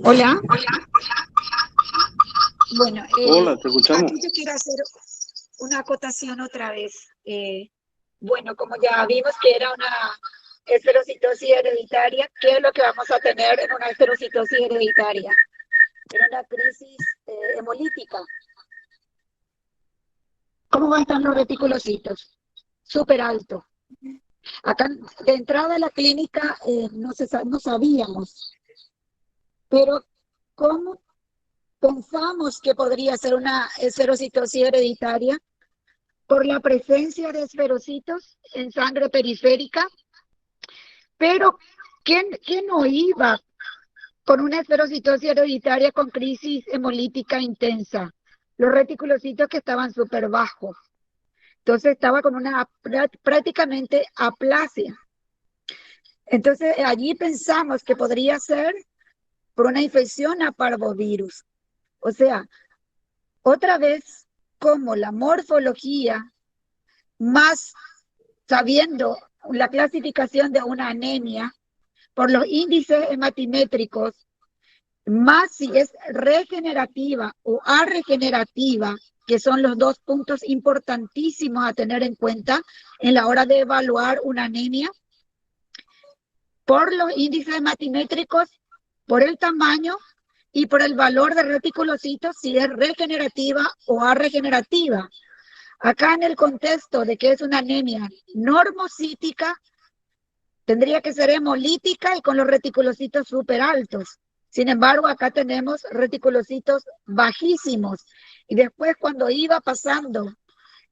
Hola. Bueno,
Hola, te escuchamos.
aquí yo quiero hacer una acotación otra vez. Bueno, como ya vimos que era una esferocitosis hereditaria, ¿qué es lo que vamos a tener en una esferocitosis hereditaria? Era una crisis hemolítica. ¿Cómo van a estar los reticulocitos? Súper alto. Acá, de entrada a la clínica, no sabíamos. Pero, ¿cómo pensamos que podría ser una esferocitosis hereditaria? Por la presencia de esferocitos en sangre periférica. Pero, ¿quién no iba con una esferocitosis hereditaria con crisis hemolítica intensa? Los reticulocitos que estaban súper bajos. Entonces estaba con una prácticamente aplasia. Entonces allí pensamos que podría ser por una infección a parvovirus. O sea, otra vez, como la morfología, más sabiendo la clasificación de una anemia, por los índices hematimétricos, más si es regenerativa o arregenerativa, que son los dos puntos importantísimos a tener en cuenta en la hora de evaluar una anemia, por los índices hematimétricos, por el tamaño y por el valor de reticulocitos, si es regenerativa o arregenerativa. Acá en el contexto de que es una anemia normocítica, tendría que ser hemolítica y con los reticulocitos súper altos. Sin embargo, acá tenemos reticulocitos bajísimos. Y después, cuando iba pasando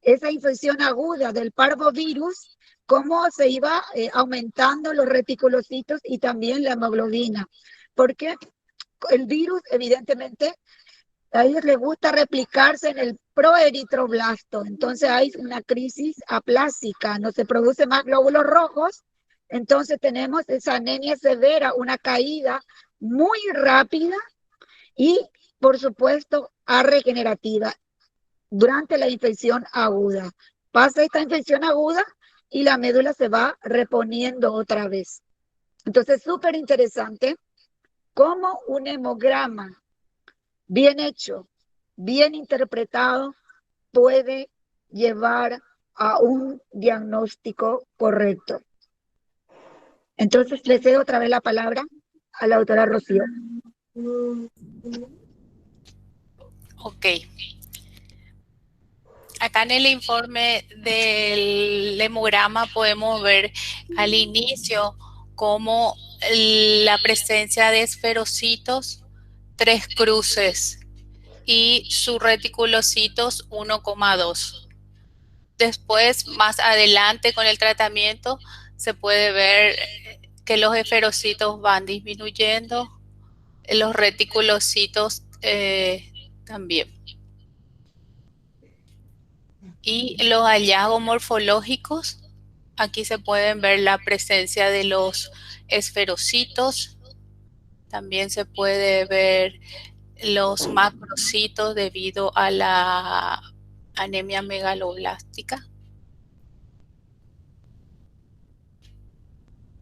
esa infección aguda del parvovirus, cómo se iba aumentando los reticulocitos y también la hemoglobina. Porque el virus, evidentemente, a ellos les gusta replicarse en el proeritroblasto. Entonces hay una crisis aplásica, no se produce más glóbulos rojos. Entonces tenemos esa anemia severa, una caída muy rápida y, por supuesto, arregenerativa durante la infección aguda. Pasa esta infección aguda y la médula se va reponiendo otra vez. Entonces, súper interesante cómo un hemograma bien hecho, bien interpretado, puede llevar a un diagnóstico correcto. Entonces, le cedo otra vez la palabra a la doctora Rocío.
Ok. Acá en el informe del hemograma podemos ver al inicio como la presencia de esferocitos 3 cruces y sus reticulocitos 1,2. Después, más adelante con el tratamiento, se puede ver que los esferocitos van disminuyendo, los reticulocitos también. Y los hallazgos morfológicos, aquí se pueden ver la presencia de los esferocitos, también se puede ver los macrocitos debido a la anemia megaloblástica.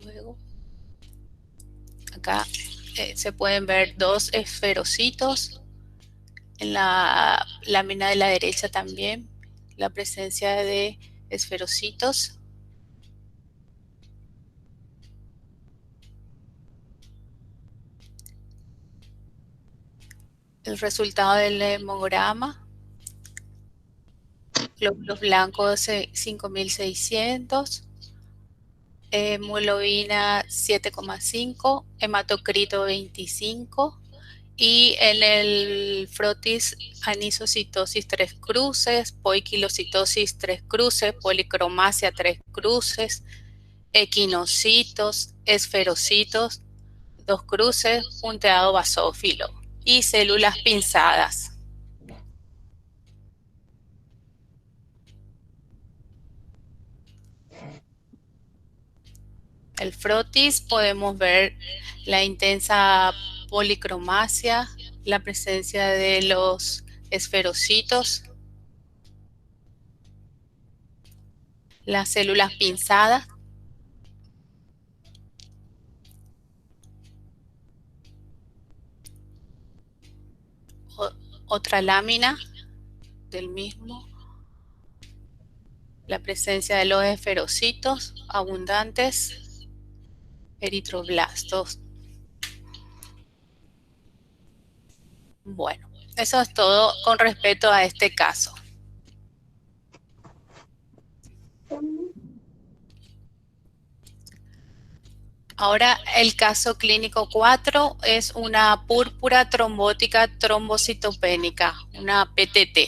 Luego, acá se pueden ver 2 esferocitos. En la lámina de la derecha también la presencia de esferocitos. El resultado del hemograma. Glóbulos blancos 5.600. Hemoglobina 7,5. Hematocrito 25. Y en el frotis anisocitosis 3 cruces, poiquilocitosis 3 cruces, policromasia 3 cruces, equinocitos, esferocitos 2 cruces, punteado basófilo y células pinzadas. El frotis podemos ver la intensa policromasia, la presencia de los esferocitos, las células pinzadas. Otra lámina del mismo, la presencia de los esferocitos abundantes, eritroblastos. Bueno, eso es todo con respecto a este caso. Ahora el caso clínico 4 es una púrpura trombótica trombocitopénica, una PTT.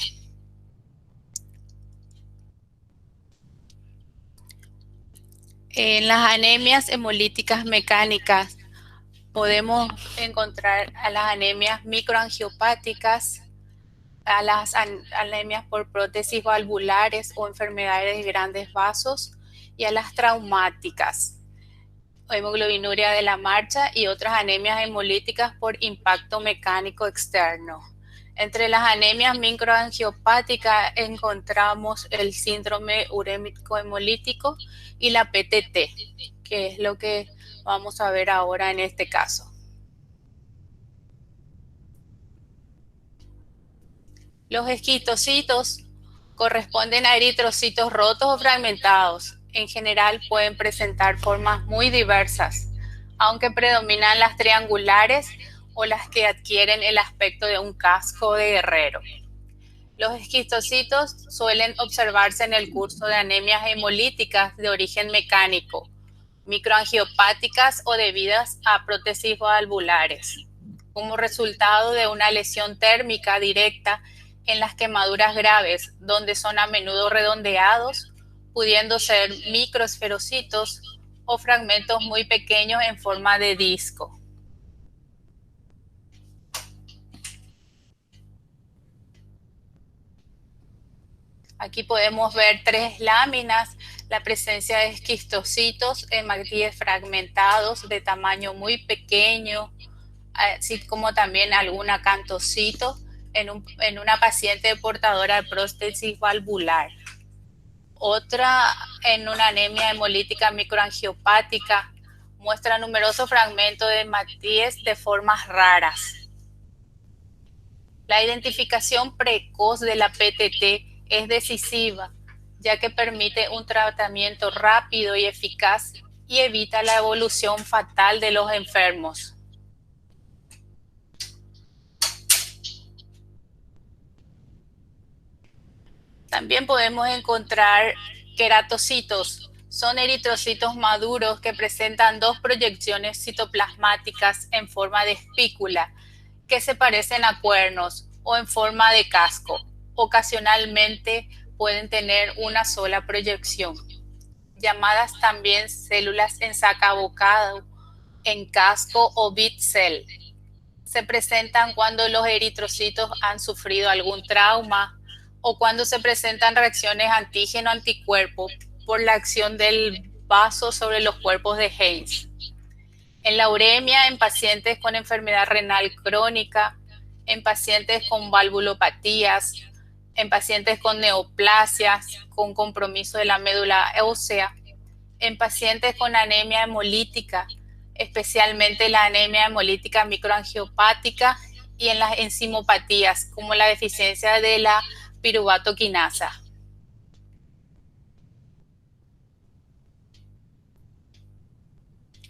En las anemias hemolíticas mecánicas podemos encontrar a las anemias microangiopáticas, a las anemias por prótesis valvulares o enfermedades de grandes vasos y a las traumáticas, hemoglobinuria de la marcha y otras anemias hemolíticas por impacto mecánico externo. Entre las anemias microangiopáticas encontramos el síndrome urémico hemolítico y la PTT, que es lo que vamos a ver ahora en este caso. Los esquistocitos corresponden a eritrocitos rotos o fragmentados. En general pueden presentar formas muy diversas, aunque predominan las triangulares o las que adquieren el aspecto de un casco de guerrero. Los esquistocitos suelen observarse en el curso de anemias hemolíticas de origen mecánico, microangiopáticas o debidas a prótesis valvulares, como resultado de una lesión térmica directa en las quemaduras graves, donde son a menudo redondeados, pudiendo ser microesferocitos o fragmentos muy pequeños en forma de disco. Aquí podemos ver 3 láminas, la presencia de esquistocitos, hematíes fragmentados de tamaño muy pequeño, así como también algún acantocito en una paciente portadora de prótesis valvular. Otra en una anemia hemolítica microangiopática muestra numerosos fragmentos de hematíes de formas raras. La identificación precoz de la PTT es decisiva, ya que permite un tratamiento rápido y eficaz y evita la evolución fatal de los enfermos. También podemos encontrar queratocitos. Son eritrocitos maduros que presentan dos proyecciones citoplasmáticas en forma de espícula que se parecen a cuernos o en forma de casco. Ocasionalmente pueden tener una sola proyección, llamadas también células ensacabocado en casco o bead cell. Se presentan cuando los eritrocitos han sufrido algún trauma o cuando se presentan reacciones antígeno-anticuerpo por la acción del vaso sobre los cuerpos de Heinz. En la uremia, en pacientes con enfermedad renal crónica, en pacientes con valvulopatías, en pacientes con neoplasias, con compromiso de la médula ósea, en pacientes con anemia hemolítica, especialmente la anemia hemolítica microangiopática, y en las enzimopatías, como la deficiencia de la piruvato quinasa.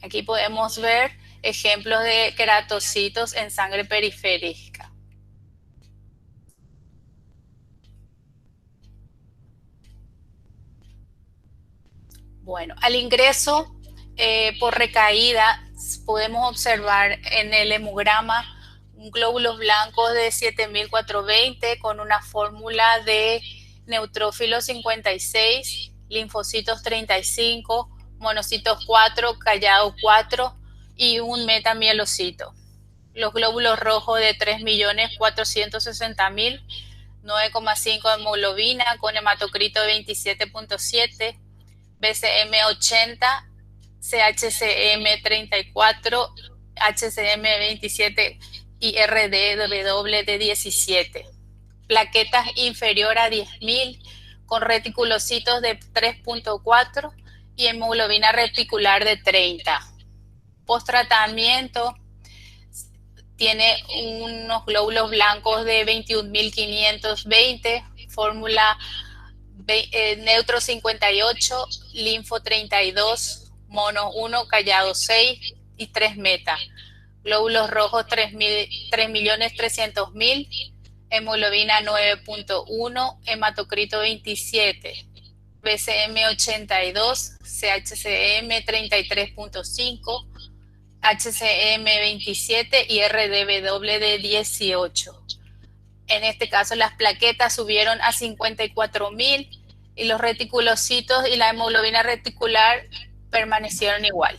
Aquí podemos ver ejemplos de queratocitos en sangre periférica. Bueno, al ingreso por recaída podemos observar en el hemograma glóbulos blancos de 7420 con una fórmula de neutrófilos 56, linfocitos 35, monocitos 4, callados 4 y un metamielocito. Los glóbulos rojos de 3.460.000, 9,5 de hemoglobina con hematocrito de 27.7, BCM 80, CHCM 34, HCM 27 y RDW de 17. Plaquetas inferior a 10.000 con reticulocitos de 3.4 y hemoglobina reticular de 30. Post-tratamiento tiene unos glóbulos blancos de 21.520, fórmula neutro 58, linfo 32, mono 1, callado 6 y 3 meta. Glóbulos rojos 3.300.000, hemoglobina 9.1, hematocrito 27, BCM 82, CHCM 33.5, HCM 27 y RDW de 18. En este caso las plaquetas subieron a 54.000 y los reticulocitos y la hemoglobina reticular permanecieron igual.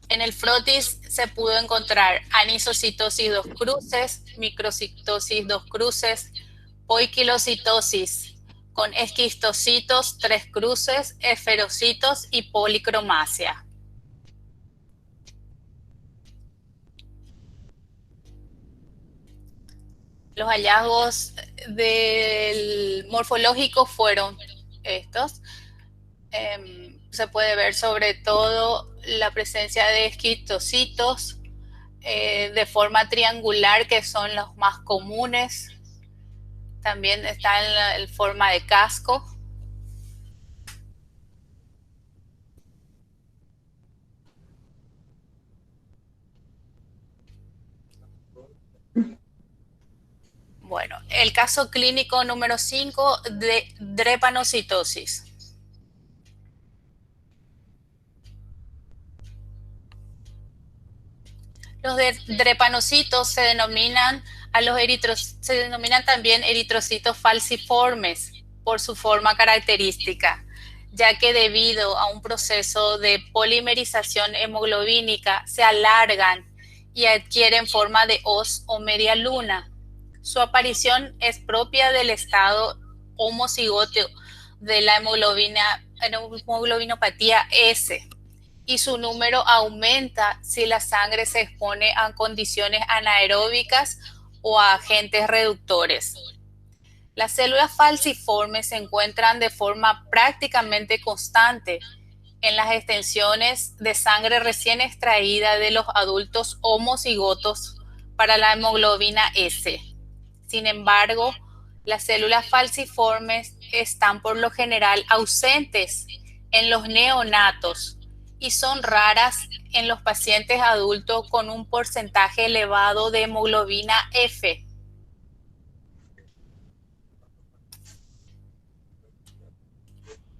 En el frotis se pudo encontrar anisocitosis 2 cruces, microcitosis 2 cruces, poiquilocitosis con esquistocitos 3 cruces, esferocitos y policromasia. Los hallazgos morfológicos fueron estos. Se puede ver sobre todo la presencia de esquistocitos de forma triangular, que son los más comunes. También está en forma de casco. Bueno, el caso clínico número 5 de drepanocitosis. Los drepanocitos se denominan también eritrocitos falciformes por su forma característica, ya que debido a un proceso de polimerización hemoglobínica se alargan y adquieren forma de hoz o media luna. Su aparición es propia del estado homocigoto de la hemoglobinopatía S, y su número aumenta si la sangre se expone a condiciones anaeróbicas o a agentes reductores. Las células falciformes se encuentran de forma prácticamente constante en las extensiones de sangre recién extraída de los adultos homocigotos para la hemoglobina S. Sin embargo, las células falciformes están por lo general ausentes en los neonatos y son raras en los pacientes adultos con un porcentaje elevado de hemoglobina F.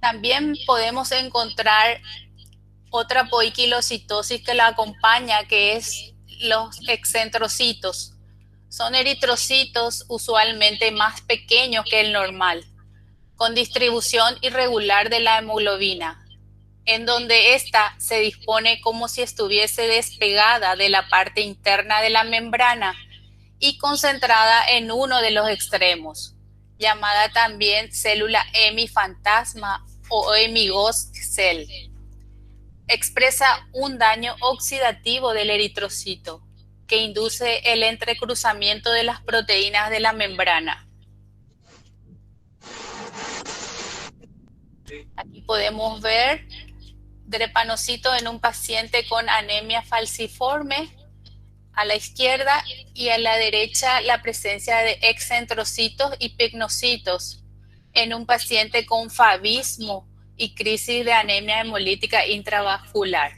También podemos encontrar otra poiquilocitosis que la acompaña, que es los excentrocitos. Son eritrocitos usualmente más pequeños que el normal, con distribución irregular de la hemoglobina, en donde ésta se dispone como si estuviese despegada de la parte interna de la membrana y concentrada en uno de los extremos, llamada también célula hemifantasma o hemighost cell. Expresa un daño oxidativo del eritrocito que induce el entrecruzamiento de las proteínas de la membrana. Aquí podemos ver drepanocito en un paciente con anemia falciforme a la izquierda, y a la derecha la presencia de excentrocitos y pignocitos en un paciente con fabismo y crisis de anemia hemolítica intravascular.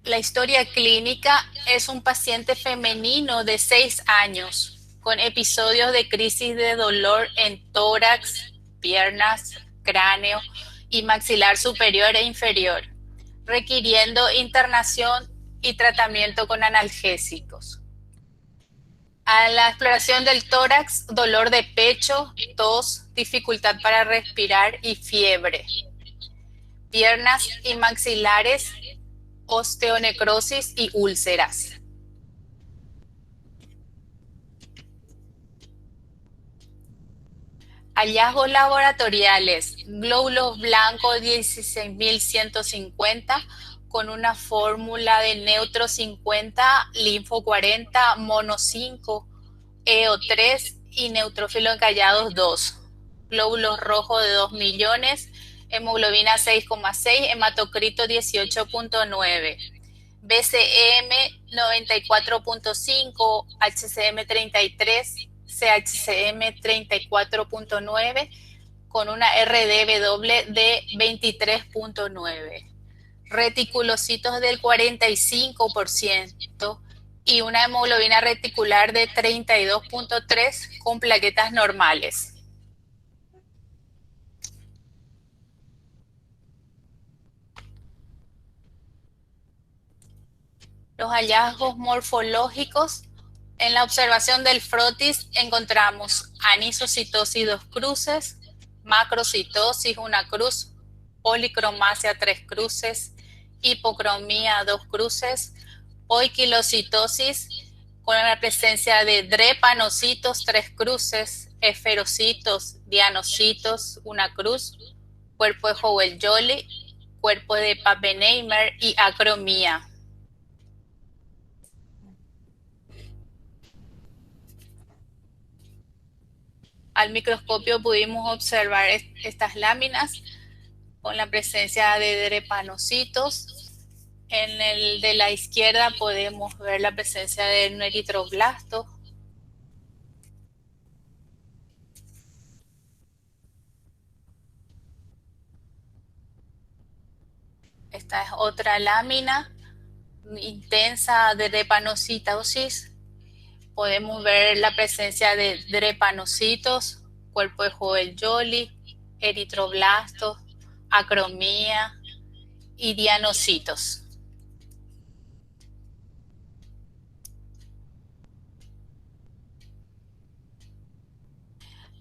La historia clínica es un paciente femenino de 6 años con episodios de crisis de dolor en tórax, piernas, cráneo y maxilar superior e inferior, requiriendo internación y tratamiento con analgésicos. A la exploración del tórax, dolor de pecho, tos, dificultad para respirar y fiebre. Piernas y maxilares, osteonecrosis y úlceras. Hallazgos laboratoriales: glóbulos blancos 16.150 con una fórmula de neutro 50, linfo 40, mono 5, EO3 y neutrófilo encallados 2. Glóbulos rojos de 2 millones, hemoglobina 6,6, hematocrito 18,9, BCM 94,5, HCM 33, CHCM 34,9 con una RDW de 23,9. Reticulocitos del 45% y una hemoglobina reticular de 32,3 con plaquetas normales. Los hallazgos morfológicos: en la observación del frotis encontramos anisocitosis 2 cruces, macrocitosis 1 cruz, policromasia 3 cruces, hipocromía 2 cruces, poiquilocitosis con la presencia de drepanocitos 3 cruces, esferocitos, dianocitos 1 cruz, cuerpo de Howell-Jolly, cuerpo de Pappenheimer y acromía. Al microscopio pudimos observar estas láminas con la presencia de drepanocitos. En el de la izquierda podemos ver la presencia de un eritroblasto. Esta es otra lámina intensa de drepanocitosis. Podemos ver la presencia de drepanocitos, cuerpo de Howell-Jolly, eritroblastos, acromía y dianocitos.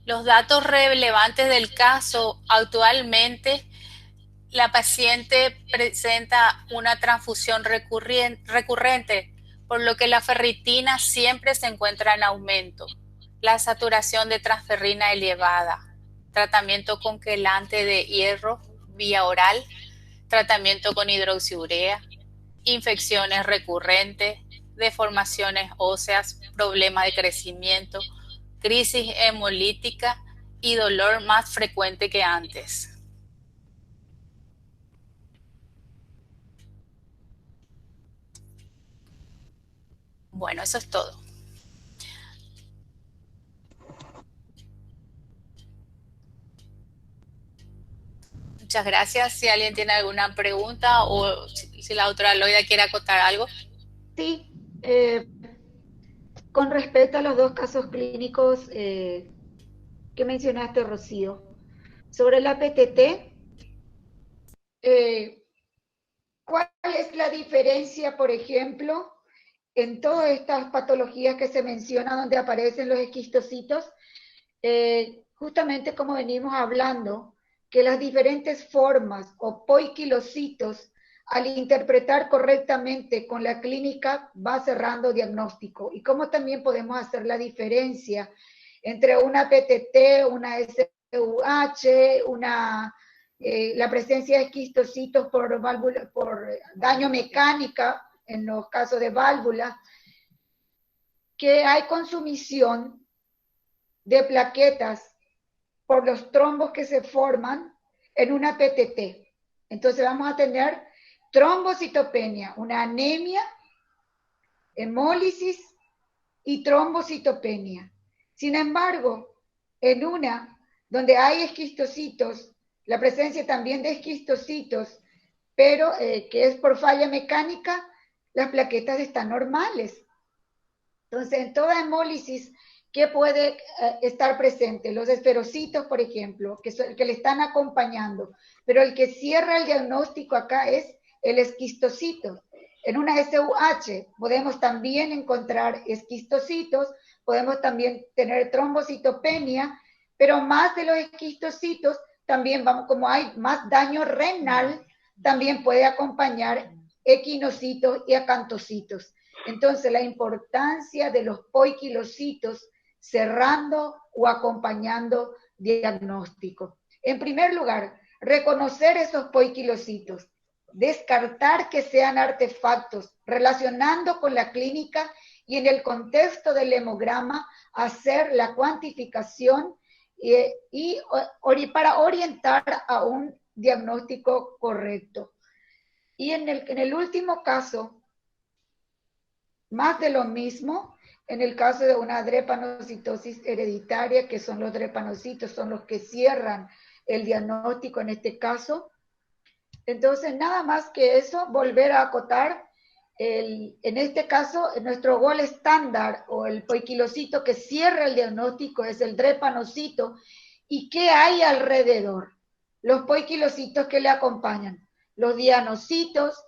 Los datos relevantes del caso: actualmente la paciente presenta una transfusión recurrente, por lo que la ferritina siempre se encuentra en aumento. La saturación de transferrina elevada. Tratamiento con quelante de hierro vía oral. Tratamiento con hidroxiurea. Infecciones recurrentes. Deformaciones óseas. Problemas de crecimiento. Crisis hemolítica y dolor más frecuente que antes. Bueno, eso es todo. Muchas gracias. Si alguien tiene alguna pregunta o si la doctora Loida quiere acotar algo.
Sí, Con respecto a los dos casos clínicos que mencionaste, Rocío, sobre la PTT, ¿cuál es la diferencia, por ejemplo, en todas estas patologías que se mencionan donde aparecen los esquistocitos? Justamente como venimos hablando, que las diferentes formas o poiquilocitos, al interpretar correctamente con la clínica, va cerrando diagnóstico. Y cómo también podemos hacer la diferencia entre una PTT, una SUH, la presencia de esquistocitos por daño mecánica en los casos de válvulas, que hay consumición de plaquetas por los trombos que se forman en una PTT. Entonces vamos a tener trombocitopenia, una anemia, hemólisis y trombocitopenia. Sin embargo, en una donde hay esquistocitos, la presencia también de esquistocitos, pero que es por falla mecánica, las plaquetas están normales. Entonces, en toda hemólisis, ¿qué puede estar presente? Los esferocitos, por ejemplo, que le están acompañando. Pero el que cierra el diagnóstico acá es el esquistocito. En una SUH podemos también encontrar esquistocitos, podemos también tener trombocitopenia, pero más de los esquistocitos, también vamos, como hay más daño renal, también puede acompañar equinocitos y acantocitos. Entonces, la importancia de los poiquilocitos cerrando o acompañando diagnóstico. En primer lugar, reconocer esos poiquilocitos, descartar que sean artefactos, relacionando con la clínica y en el contexto del hemograma, hacer la cuantificación para orientar a un diagnóstico correcto. Y en el último caso, más de lo mismo, en el caso de una drepanocitosis hereditaria, que son los drepanocitos, son los que cierran el diagnóstico en este caso. Entonces, nada más que eso, volver a acotar, en este caso, nuestro gol estándar o el poiquilocito que cierra el diagnóstico es el drepanocito. ¿Y qué hay alrededor? Los poiquilocitos que le acompañan, los dianocitos,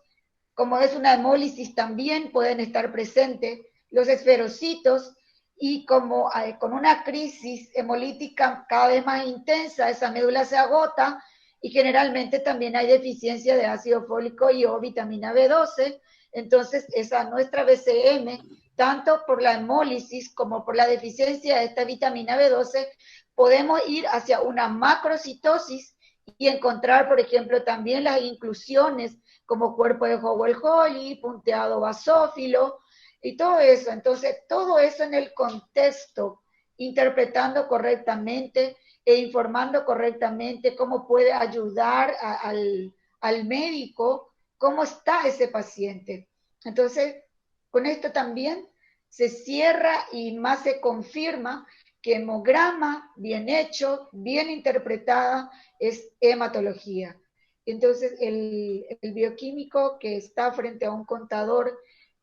como es una hemólisis también pueden estar presentes, los esferocitos, y como con una crisis hemolítica cada vez más intensa, esa médula se agota y generalmente también hay deficiencia de ácido fólico y o vitamina B12, entonces esa nuestra BCM, tanto por la hemólisis como por la deficiencia de esta vitamina B12, podemos ir hacia una macrocitosis y encontrar, por ejemplo, también las inclusiones como cuerpo de Howell-Holly, punteado basófilo, y todo eso. Entonces, todo eso en el contexto, interpretando correctamente e informando correctamente cómo puede ayudar al médico, cómo está ese paciente. Entonces, con esto también se cierra y más se confirma que hemograma bien hecho, bien interpretada, es hematología. Entonces, el bioquímico que está frente a un contador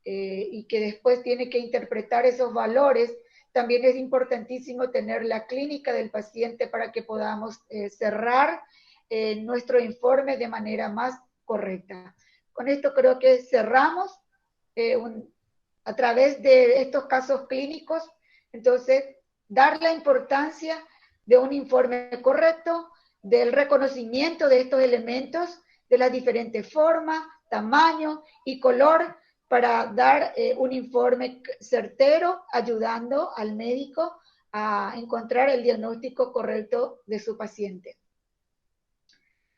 y que después tiene que interpretar esos valores, también es importantísimo tener la clínica del paciente para que podamos cerrar nuestro informe de manera más correcta. Con esto creo que cerramos a través de estos casos clínicos. Entonces, dar la importancia de un informe correcto, del reconocimiento de estos elementos, de las diferentes formas, tamaño y color, para dar un informe certero, ayudando al médico a encontrar el diagnóstico correcto de su paciente.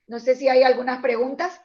No sé si hay algunas preguntas.